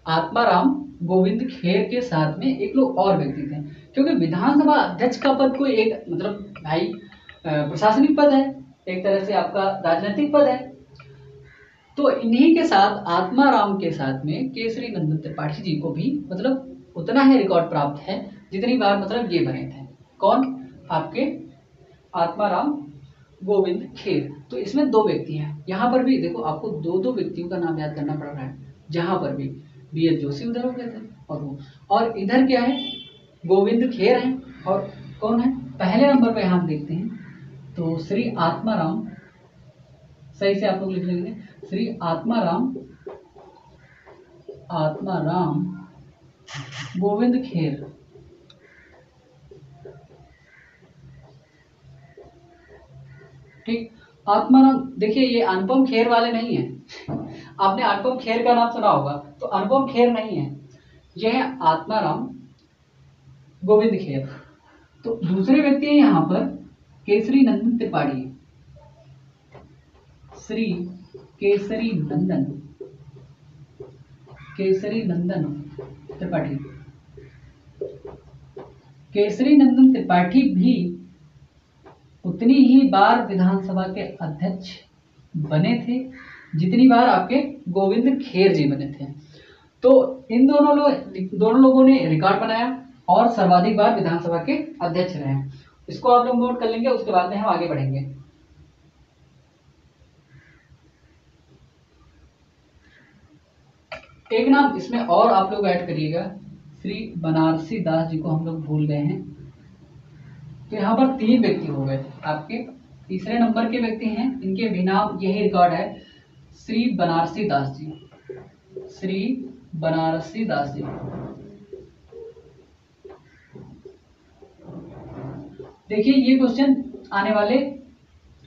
आत्माराम गोविंद खेर के साथ में एक लोग और व्यक्ति थे। क्योंकि विधानसभा अध्यक्ष का पद कोई एक मतलब भाई प्रशासनिक पद है, एक तरह से आपका राजनीतिक पद है। तो इन्हीं के साथ आत्माराम के साथ में केसरी नंदन त्रिपाठी जी को भी मतलब उतना ही रिकॉर्ड प्राप्त है जितनी बार मतलब ये बने थे। कौन? आपके आत्माराम गोविंद खेर। तो इसमें 2 व्यक्ति हैं। यहाँ पर भी देखो आपको 2 व्यक्तियों का नाम याद करना पड़ रहा है। जहां पर भी BH जोशी उधर हो गए थे और वो, और इधर क्या है गोविंद खेर है। और कौन है पहले नंबर पे हम देखते हैं तो श्री आत्माराम, सही से आप लोग लिख लेंगे, श्री आत्माराम गोविंद खेर। ठीक, आत्माराम देखिए ये अनुपम खेर वाले नहीं है। आपने अनुपम खेर का नाम सुना होगा, तो अनुपम खेर नहीं है, यह है आत्माराम गोविंद खेर। तो दूसरे व्यक्ति है यहाँ पर केसरी नंदन त्रिपाठी, श्री केसरी नंदन त्रिपाठी। केसरी नंदन त्रिपाठी भी उतनी ही बार विधानसभा के अध्यक्ष बने थे जितनी बार आपके गोविंद खेर जी बने थे। तो इन दोनों लोगों ने रिकॉर्ड बनाया और सर्वाधिक बार विधानसभा के अध्यक्ष रहे। इसको आप लोग नोट कर लेंगे, उसके बाद में हम आगे बढ़ेंगे। एक नाम इसमें और आप लोग ऐड करिएगा, श्री बनारसी दास जी को हम लोग भूल गए हैं। तो यहाँ पर 3 व्यक्ति हो गए आपके। तीसरे नंबर के व्यक्ति हैं, इनके भी नाम यही रिकॉर्ड है, श्री बनारसी दास जी। देखिए ये क्वेश्चन आने वाले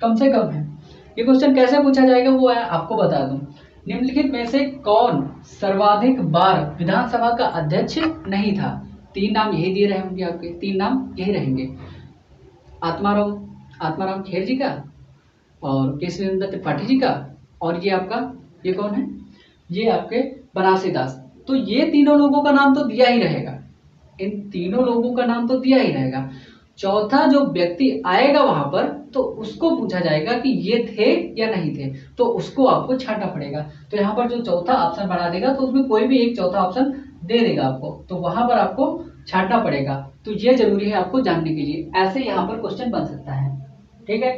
कम से कम है। ये क्वेश्चन कैसे पूछा जाएगा वो है आपको बता दूं। निम्नलिखित में से कौन सर्वाधिक बार विधानसभा का अध्यक्ष नहीं था? 3 नाम यही दिए रहे होंगे आपके, 3 नाम यही रहेंगे, आत्माराम खेर जी का और केसरी नंदन त्रिपाठी जी का, और ये आपका ये कौन है, ये आपके बनारसी दास। तो ये तीनों लोगों का नाम तो दिया ही रहेगा, इन तीनों लोगों का नाम तो दिया ही रहेगा। चौथा जो व्यक्ति आएगा वहां पर तो उसको पूछा जाएगा कि ये थे या नहीं थे, तो उसको आपको छांटना पड़ेगा। तो यहाँ पर जो चौथा ऑप्शन बना देगा तो उसमें कोई भी एक चौथा ऑप्शन दे देगा आपको, तो वहां पर आपको छांटना पड़ेगा। तो ये जरूरी है आपको जानने के लिए, ऐसे यहाँ पर क्वेश्चन बन सकता है। ठीक है,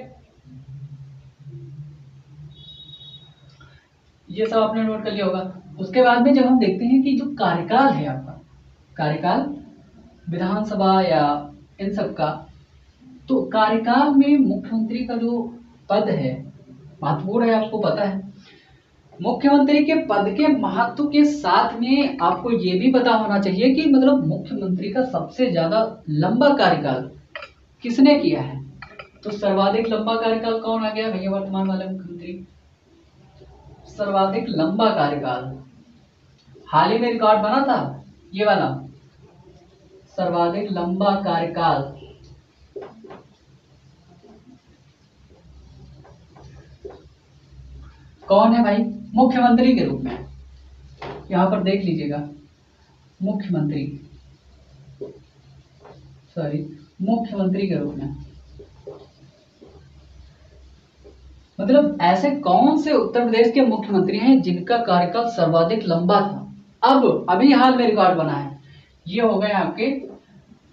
ये सब आपने नोट कर लिया होगा। उसके बाद में जब हम देखते हैं कि जो कार्यकाल है आपका, कार्यकाल विधानसभा या इन सब का, तो कार्यकाल में मुख्यमंत्री का जो पद है महत्वपूर्ण है, आपको पता है। मुख्यमंत्री के पद के महत्व के साथ में आपको ये भी पता होना चाहिए कि मतलब मुख्यमंत्री का सबसे ज्यादा लंबा कार्यकाल किसने किया है। तो सर्वाधिक लंबा कार्यकाल कौन आ गया भैया वर्तमान वाले मुख्यमंत्री? सर्वाधिक लंबा कार्यकाल हाल ही में रिकॉर्ड बना था ये वाला, सर्वाधिक लंबा कार्यकाल कौन है भाई? मुख्यमंत्री के रूप में। यहां पर देख लीजिएगा, मुख्यमंत्री, मुख्यमंत्री के रूप में। मतलब ऐसे कौन से उत्तर प्रदेश के मुख्यमंत्री हैं जिनका कार्यकाल सर्वाधिक लंबा था? अब अभी हाल में रिकॉर्ड बना है, ये हो गए आपके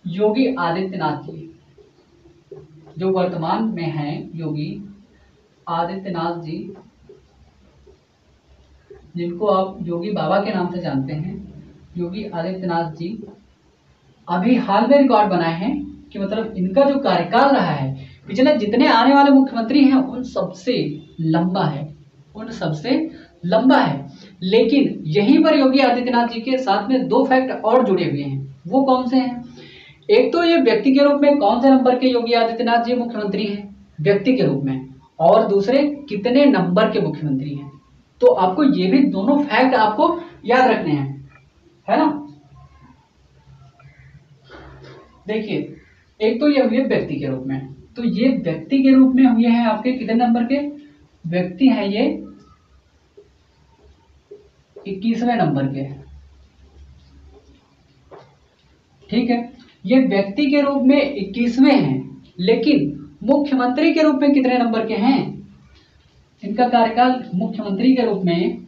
योगी आदित्यनाथ जी, जो वर्तमान में हैं योगी आदित्यनाथ जी, जिनको आप योगी बाबा के नाम से जानते हैं। योगी आदित्यनाथ जी अभी हाल में रिकॉर्ड बनाए हैं कि मतलब इनका जो कार्यकाल रहा है पिछले जितने आने वाले मुख्यमंत्री हैं उन सबसे लंबा है, उन सबसे लंबा है। लेकिन यहीं पर योगी आदित्यनाथ जी के साथ में दो फैक्ट और जुड़े हुए हैं। वो कौन से हैं? एक तो ये व्यक्ति के रूप में कौन से नंबर के योगी आदित्यनाथ जी मुख्यमंत्री हैं व्यक्ति के रूप में, और दूसरे कितने नंबर के मुख्यमंत्री हैं। तो आपको ये भी दोनों फैक्ट आपको याद रखने हैं, है ना। देखिए, एक तो ये हुए व्यक्ति के रूप में, तो ये व्यक्ति के रूप में हुए हैं आपके कितने नंबर के व्यक्ति हैं? ये 21वें नंबर के। ठीक है, ये व्यक्ति के रूप में 21वें हैं, लेकिन मुख्यमंत्री के रूप में कितने नंबर के हैं? इनका कार्यकाल मुख्यमंत्री के रूप में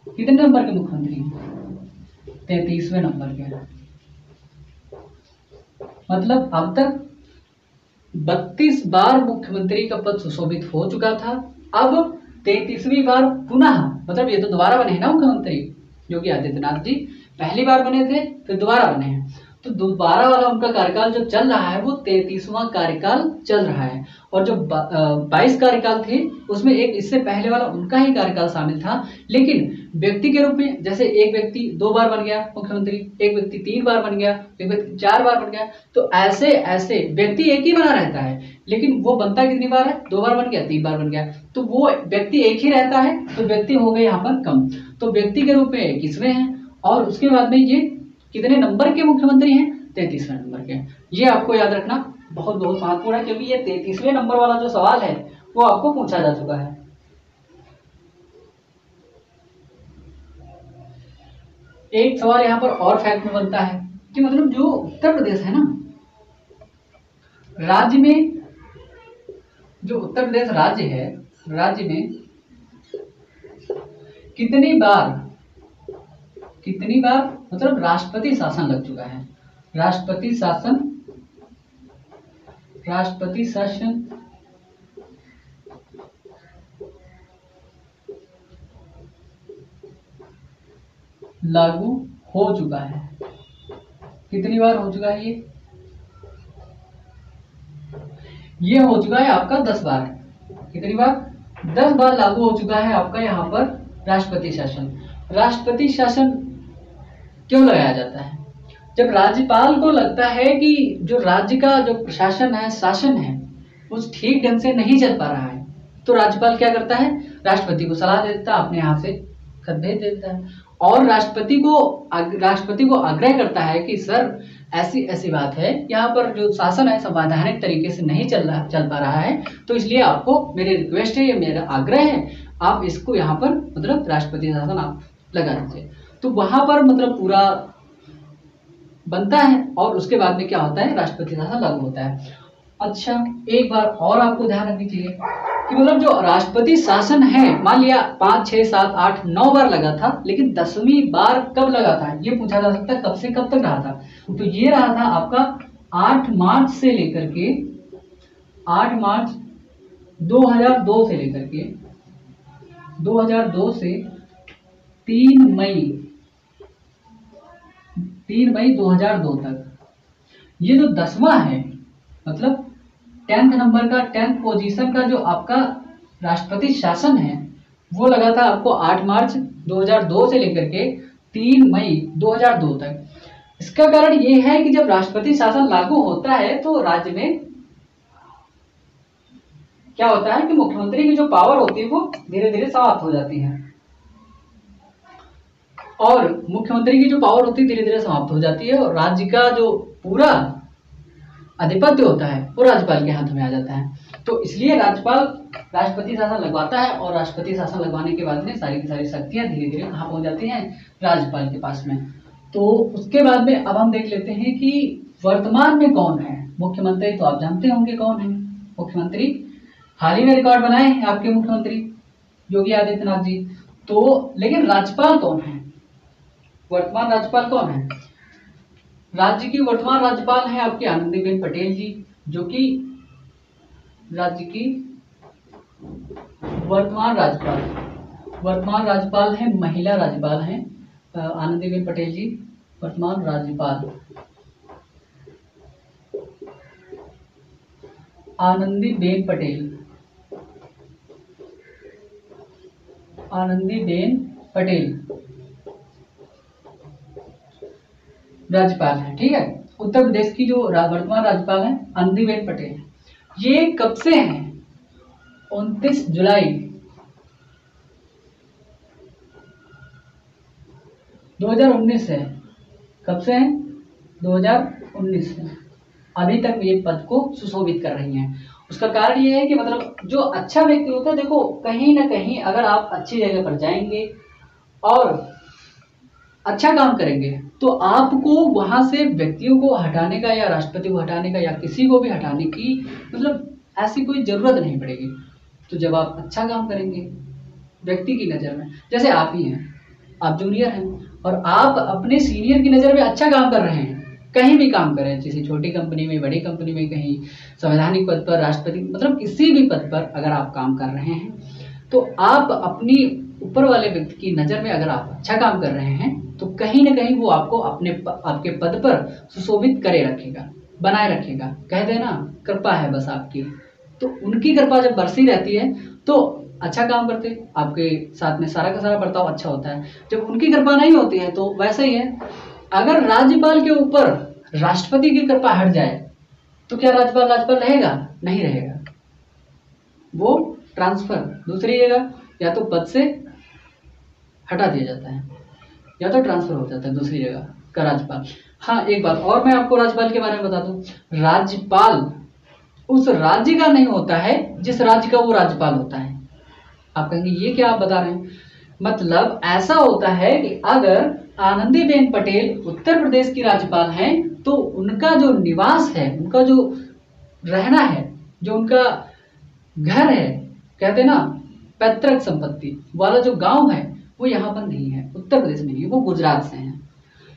कितने नंबर के मुख्यमंत्री? 33वें नंबर के। मतलब अब तक 32 बार मुख्यमंत्री का पद सुशोभित हो चुका था, अब 33वीं बार पुनः, मतलब ये तो दोबारा बने हैं ना मुख्यमंत्री योगी आदित्यनाथ जी। पहली बार बने थे फिर दोबारा बने हैं, तो दोबारा वाला उनका कार्यकाल जो चल रहा है वो 33वां कार्यकाल चल रहा है। और जो 22 कार्यकाल थे उसमें एक इससे पहले वाला उनका ही कार्यकाल शामिल था। लेकिन व्यक्ति के रूप में जैसे एक व्यक्ति 2 बार बन गया मुख्यमंत्री, एक व्यक्ति 3 बार बन गया, एक व्यक्ति 4 बार बन गया, तो ऐसे ऐसे व्यक्ति एक ही बना रहता है, लेकिन वो बनता कितनी बार है? 2 बार बन गया, 3 बार बन गया, तो वो व्यक्ति एक ही रहता है, तो व्यक्ति हो गए यहाँ पर कम। तो व्यक्ति के रूप में 21वें हैं, और उसके बाद में ये कितने नंबर के मुख्यमंत्री हैं? 33वें नंबर के। ये आपको याद रखना बहुत बहुत महत्वपूर्ण है, क्योंकि ये 33वें नंबर वाला जो सवाल है वो आपको पूछा जा चुका है। एक सवाल यहाँ पर और फैक्ट में बनता है कि मतलब जो उत्तर प्रदेश है ना, राज्य में, जो उत्तर प्रदेश राज्य है, राज्य में कितनी बार मतलब राष्ट्रपति शासन लग चुका है? राष्ट्रपति शासन लागू हो चुका है। कितनी बार हो चुका है ये हो चुका है आपका 10 बार। कितनी बार? 10 बार लागू हो चुका है आपका यहाँ पर राष्ट्रपति शासन। राष्ट्रपति शासन क्यों लगाया जाता है? जब राज्यपाल को लगता है कि जो राज्य का जो प्रशासन है, शासन है, वो ठीक ढंग से नहीं चल पा रहा है, तो राज्यपाल क्या करता है? राष्ट्रपति को सलाह दे देता है, अपने यहाँ से खत भेज देता है, और राष्ट्रपति को आग्रह करता है कि सर ऐसी ऐसी बात है, यहाँ पर जो शासन है संवैधानिक तरीके से नहीं चल पा रहा है, तो इसलिए आपको मेरी रिक्वेस्ट है, ये मेरा आग्रह है, आप इसको यहाँ पर मतलब राष्ट्रपति शासन आप लगा दीजिए। तो वहां पर मतलब पूरा बनता है, और उसके बाद में क्या होता है? राष्ट्रपति शासन लागू होता है। अच्छा, एक बार और आपको ध्यान रखनी चाहिए कि मतलब जो राष्ट्रपति शासन है, मान लिया 5, 6, 7, 8, 9 बार लगा था, लेकिन 10वीं बार कब लगा था ये पूछा जा सकता है, कब से कब तक रहा था। तो ये रहा था आपका 8 मार्च से लेकर के 8 मार्च 2002 से लेकर के 2002 से 3 मई 2002 तक। ये जो 10वां है, मतलब 10th नंबर का 10th पोजीशन का जो आपका राष्ट्रपति शासन है, वो लगा था आपको 8 मार्च 2002 से लेकर के 3 मई 2002 तक। इसका कारण ये है कि जब राष्ट्रपति शासन लागू होता है तो राज्य में क्या होता है कि मुख्यमंत्री की जो पावर होती है वो धीरे धीरे समाप्त हो जाती है, और मुख्यमंत्री की जो पावर होती है धीरे धीरे समाप्त हो जाती है, और राज्य का जो पूरा आधिपत्य होता है वो राज्यपाल के हाथ में आ जाता है। तो इसलिए राज्यपाल राष्ट्रपति शासन लगवाता है, और राष्ट्रपति शासन लगवाने के बाद में सारी की सारी शक्तियां धीरे धीरे कहाँ पहुंच जाती हैं, राज्यपाल के पास में। तो उसके बाद में अब हम देख लेते हैं कि वर्तमान में कौन है मुख्यमंत्री। तो आप जानते होंगे कौन है मुख्यमंत्री, हाल ही में रिकॉर्ड बनाए हैं आपके मुख्यमंत्री योगी आदित्यनाथ जी। तो लेकिन राज्यपाल कौन है, वर्तमान राज्यपाल कौन है? राज्य की वर्तमान राज्यपाल है आपकी आनंदीबेन पटेल जी, जो कि राज्य की वर्तमान राज्यपाल है, महिला राज्यपाल है आनंदीबेन पटेल जी, वर्तमान राज्यपाल आनंदीबेन पटेल राज्यपाल है। ठीक है, उत्तर प्रदेश की जो वर्तमान राज्यपाल है आनंदीबेन पटेल। ये कब से हैं? 29 जुलाई 2019 है। कब से हैं? 2019 से अभी तक ये पद को सुशोभित कर रही हैं। उसका कारण ये है कि मतलब जो अच्छा व्यक्ति होता है, देखो कहीं ना कहीं अगर आप अच्छी जगह पर जाएंगे और अच्छा काम करेंगे तो आपको वहां से व्यक्तियों को हटाने का या राष्ट्रपति को हटाने का या किसी को भी हटाने की मतलब ऐसी कोई जरूरत नहीं पड़ेगी। तो जब आप अच्छा काम करेंगे व्यक्ति की नज़र में, जैसे आप ही हैं, आप जूनियर हैं और आप अपने सीनियर की नज़र में अच्छा काम कर रहे हैं, कहीं भी काम करें, किसी छोटी कंपनी में, बड़ी कंपनी में, कहीं संवैधानिक पद पर, राष्ट्रपति, मतलब किसी भी पद पर अगर आप काम कर रहे हैं तो आप अपनी ऊपर वाले व्यक्ति की नज़र में अगर आप अच्छा काम कर रहे हैं तो कहीं ना कहीं वो आपको आपके पद पर सुशोभित करे रखेगा, बनाए रखेगा। कह देना कृपा है बस आपकी, तो उनकी कृपा जब बरसी रहती है तो अच्छा काम करते, आपके साथ में सारा का सारा बर्ताव अच्छा होता है। जब उनकी कृपा नहीं होती है तो वैसा ही है, अगर राज्यपाल के ऊपर राष्ट्रपति की कृपा हट जाए तो क्या राज्यपाल रहेगा? नहीं रहेगा, वो ट्रांसफर दूसरी जगह या तो पद से हटा दिया जाता है या तो ट्रांसफर हो जाता है दूसरी जगह का राज्यपाल। हाँ, एक बात और मैं आपको राज्यपाल के बारे में बता दूं, राज्यपाल उस राज्य का नहीं होता है जिस राज्य का वो राज्यपाल होता है। आप कहेंगे ये क्या आप बता रहे हैं? मतलब ऐसा होता है कि अगर आनंदीबेन पटेल उत्तर प्रदेश की राज्यपाल हैं तो उनका जो निवास है, उनका जो रहना है, जो उनका घर है, कहते ना पैतृक संपत्ति वाला जो गांव है, वो यहाँ पर नहीं है, उत्तर प्रदेश में नहीं है, वो गुजरात से हैं।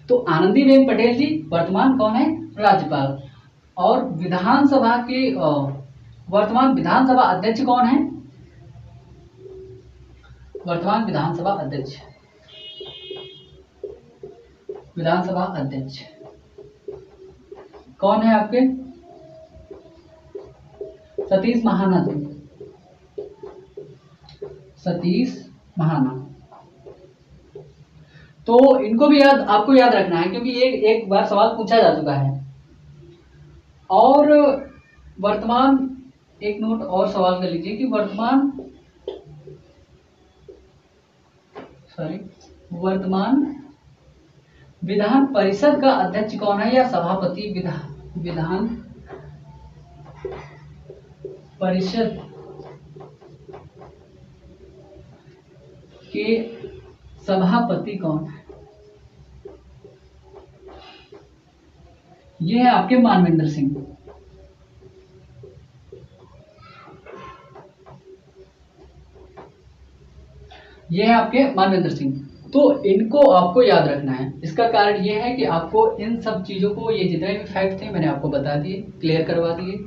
तो आनंदीबेन पटेल जी वर्तमान कौन है? राज्यपाल। और विधानसभा के वर्तमान विधानसभा अध्यक्ष कौन है? वर्तमान विधानसभा अध्यक्ष कौन है आपके? सतीश महाना। तो इनको भी आपको याद रखना है क्योंकि ये एक बार सवाल पूछा जा चुका है। और वर्तमान एक नोट और सवाल कर लीजिए कि वर्तमान विधान परिषद का अध्यक्ष कौन है या सभापति? विधान परिषद के सभापति कौन है? ये है आपके मानवेंद्र सिंह। ये है आपके मानवेंद्र सिंह। तो इनको आपको याद रखना है। इसका कारण ये है कि आपको इन सब चीज़ों को, ये जितने भी फैक्ट थे मैंने आपको बता दिए, क्लियर करवा दिए।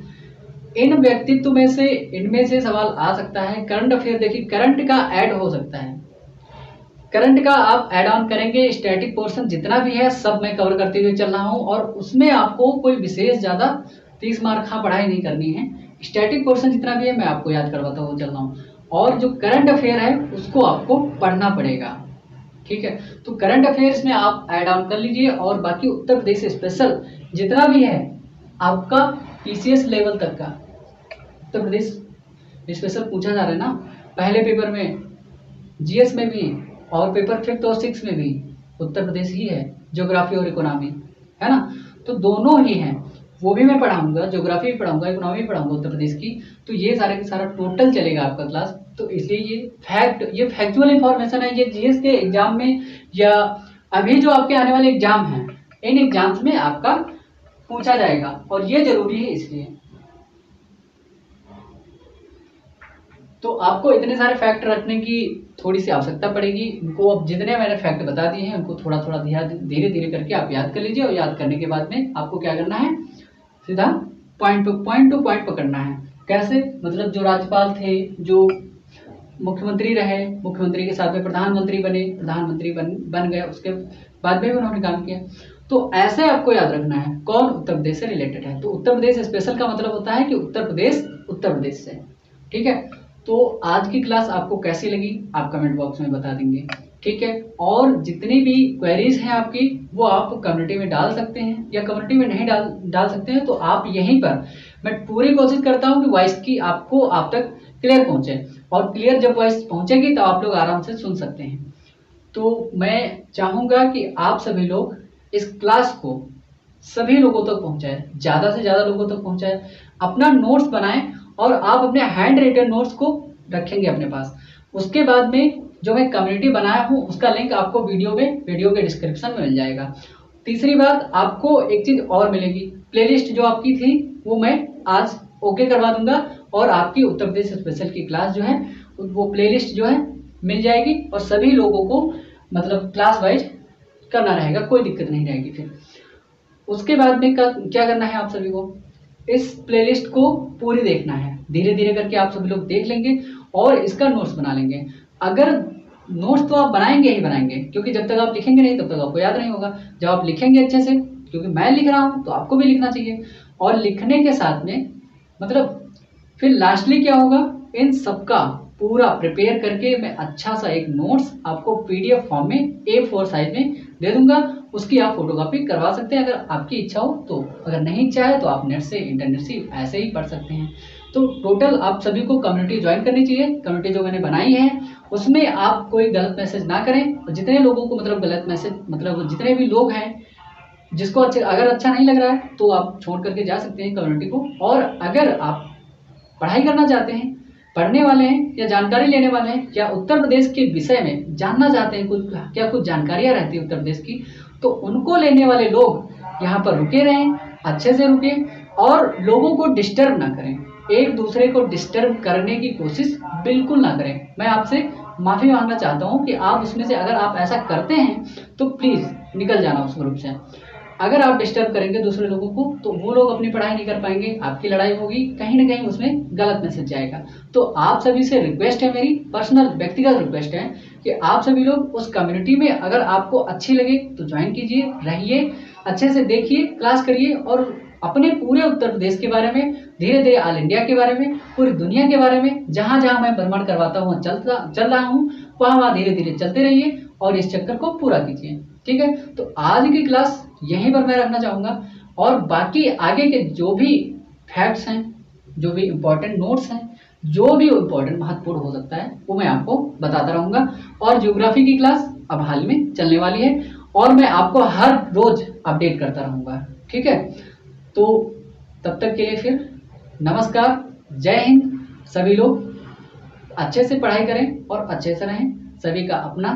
इन व्यक्तित्व में से, इनमें से सवाल आ सकता है। करंट अफेयर देखिए, करंट का ऐड हो सकता है, करंट का आप ऐड ऑन करेंगे। स्टैटिक पोर्शन जितना भी है सब मैं कवर करते हुए चल रहा हूँ, और उसमें आपको कोई विशेष ज़्यादा 30 मार्क का पढ़ाई नहीं करनी है। स्टैटिक पोर्शन जितना भी है मैं आपको याद करवाता हुआ चल रहा हूँ, और जो करंट अफेयर है उसको आपको पढ़ना पड़ेगा, ठीक है। तो करंट अफेयर्स में आप ऐड ऑन कर लीजिए, और बाकी उत्तर प्रदेश स्पेशल जितना भी है आपका पीसीएस लेवल तक का उत्तर प्रदेश स्पेशल पूछा जा रहा है ना, पहले पेपर में, जीएस में भी, और पेपर 5th और 6th में भी उत्तर प्रदेश ही है, ज्योग्राफी और इकोनॉमी, है ना। तो दोनों ही हैं, वो भी मैं पढ़ाऊंगा, ज्योग्राफी भी पढ़ाऊंगा, इकोनॉमी भी पढ़ाऊंगा उत्तर प्रदेश की। तो ये सारे का सारा टोटल चलेगा आपका क्लास। तो इसलिए ये फैक्चुअल इंफॉर्मेशन है। ये जीएस के एग्जाम में, या अभी जो आपके आने वाले एग्जाम हैं, इन एग्जाम्स में आपका पूछा जाएगा, और ये जरूरी है इसलिए। तो आपको इतने सारे फैक्ट रखने की थोड़ी सी आवश्यकता पड़ेगी। इनको अब जितने मैंने फैक्ट बता दिए हैं उनको थोड़ा थोड़ा धीरे धीरे करके आप याद कर लीजिए, और याद करने के बाद में आपको क्या करना है, सीधा पॉइंट टू पॉइंट पकड़ना है। कैसे, मतलब जो राज्यपाल थे, जो मुख्यमंत्री रहे, मुख्यमंत्री के साथ में प्रधानमंत्री बने, प्रधानमंत्री बन गए, उसके बाद में भी उन्होंने काम किया। तो ऐसे आपको याद रखना है कौन उत्तर प्रदेश से रिलेटेड है। तो उत्तर प्रदेश स्पेशल का मतलब होता है कि उत्तर प्रदेश से, ठीक है। तो आज की क्लास आपको कैसी लगी आप कमेंट बॉक्स में बता देंगे, ठीक है। और जितनी भी क्वेरीज हैं आपकी वो आप कम्युनिटी में डाल सकते हैं, या कम्युनिटी में नहीं डाल सकते हैं तो आप यहीं पर, मैं पूरी कोशिश करता हूँ कि वॉइस की आपको आप तक क्लियर पहुंचे, और क्लियर जब वॉइस पहुंचेगी तो आप लोग आराम से सुन सकते हैं। तो मैं चाहूँगा कि आप सभी लोग इस क्लास को सभी लोगों तक पहुंचाए, ज़्यादा से ज़्यादा लोगों तक पहुंचाए। अपना नोट्स बनाएं, और आप अपने हैंड रिटन नोट्स को रखेंगे अपने पास। उसके बाद में जो मैं कम्युनिटी बनाया हूँ उसका लिंक आपको वीडियो के डिस्क्रिप्शन में मिल जाएगा। तीसरी बात, आपको एक चीज़ और मिलेगी, प्लेलिस्ट जो आपकी थी वो मैं आज ओके करवा दूंगा, और आपकी उत्तर प्रदेश स्पेशल की क्लास जो है वो प्लेलिस्ट जो है मिल जाएगी, और सभी लोगों को मतलब क्लास वाइज करना रहेगा, कोई दिक्कत नहीं रहेगी। फिर उसके बाद में क्या करना है, आप सभी को इस प्लेलिस्ट को पूरी देखना है। धीरे धीरे करके आप सभी लोग देख लेंगे और इसका नोट्स बना लेंगे। अगर नोट्स तो आप बनाएंगे ही बनाएंगे, क्योंकि जब तक आप लिखेंगे नहीं तब तक आपको याद नहीं होगा। जब आप लिखेंगे अच्छे से, क्योंकि मैं लिख रहा हूँ तो आपको भी लिखना चाहिए, और लिखने के साथ में मतलब फिर लास्टली क्या होगा, इन सबका पूरा प्रिपेयर करके मैं अच्छा सा एक नोट्स आपको पीडीएफ फॉर्म में A4 साइज में दे दूंगा। उसकी आप फोटोकॉपी करवा सकते हैं अगर आपकी इच्छा हो तो, अगर नहीं इच्छा है तो आप नेट से, इंटरनेट से ऐसे ही पढ़ सकते हैं। तो टोटल आप सभी को कम्युनिटी ज्वाइन करनी चाहिए। कम्युनिटी जो मैंने बनाई है उसमें आप कोई गलत मैसेज ना करें, और जितने लोगों को मतलब गलत मैसेज, मतलब जितने भी लोग हैं जिसको अगर अच्छा नहीं लग रहा है तो आप छोड़ करके जा सकते हैं कम्युनिटी को। और अगर आप पढ़ाई करना चाहते हैं, पढ़ने वाले हैं, या जानकारी लेने वाले हैं, या उत्तर प्रदेश के विषय में जानना चाहते हैं, कुछ जानकारियां रहती है उत्तर प्रदेश की, तो उनको लेने वाले लोग यहाँ पर रुके रहें, अच्छे से रुके, और लोगों को डिस्टर्ब ना करें, एक दूसरे को डिस्टर्ब करने की कोशिश बिल्कुल ना करें। मैं आपसे माफ़ी मांगना चाहता हूँ कि आप उसमें से अगर आप ऐसा करते हैं तो प्लीज़ निकल जाना उस ग्रुप से। अगर आप डिस्टर्ब करेंगे दूसरे लोगों को तो वो लोग अपनी पढ़ाई नहीं कर पाएंगे, आपकी लड़ाई होगी, कहीं ना कहीं उसमें गलत मैसेज जाएगा। तो आप सभी से रिक्वेस्ट है, मेरी पर्सनल व्यक्तिगत रिक्वेस्ट है कि आप सभी लोग उस कम्युनिटी में अगर आपको अच्छी लगे तो ज्वाइन कीजिए, रहिए, अच्छे से देखिए, क्लास करिए, और अपने पूरे उत्तर प्रदेश के बारे में, धीरे धीरे ऑल इंडिया के बारे में, पूरी दुनिया के बारे में, जहाँ जहाँ मैं भ्रमण करवाता हूँ चल रहा हूँ, वहाँ धीरे धीरे चलते रहिए और इस चक्कर को पूरा कीजिए, ठीक है। तो आज की क्लास यहीं पर मैं रखना चाहूँगा, और बाकी आगे के जो भी फैक्ट्स हैं, जो भी इम्पोर्टेंट नोट्स हैं, जो भी इम्पोर्टेंट महत्वपूर्ण हो सकता है वो मैं आपको बताता रहूँगा। और ज्योग्राफी की क्लास अब हाल में चलने वाली है, और मैं आपको हर रोज अपडेट करता रहूँगा, ठीक है। तो तब तक के लिए फिर नमस्कार, जय हिंद। सभी लोग अच्छे से पढ़ाई करें और अच्छे से रहें। सभी का अपना,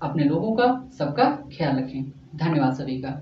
अपने लोगों का, सबका ख्याल रखें। धन्यवाद सभी का।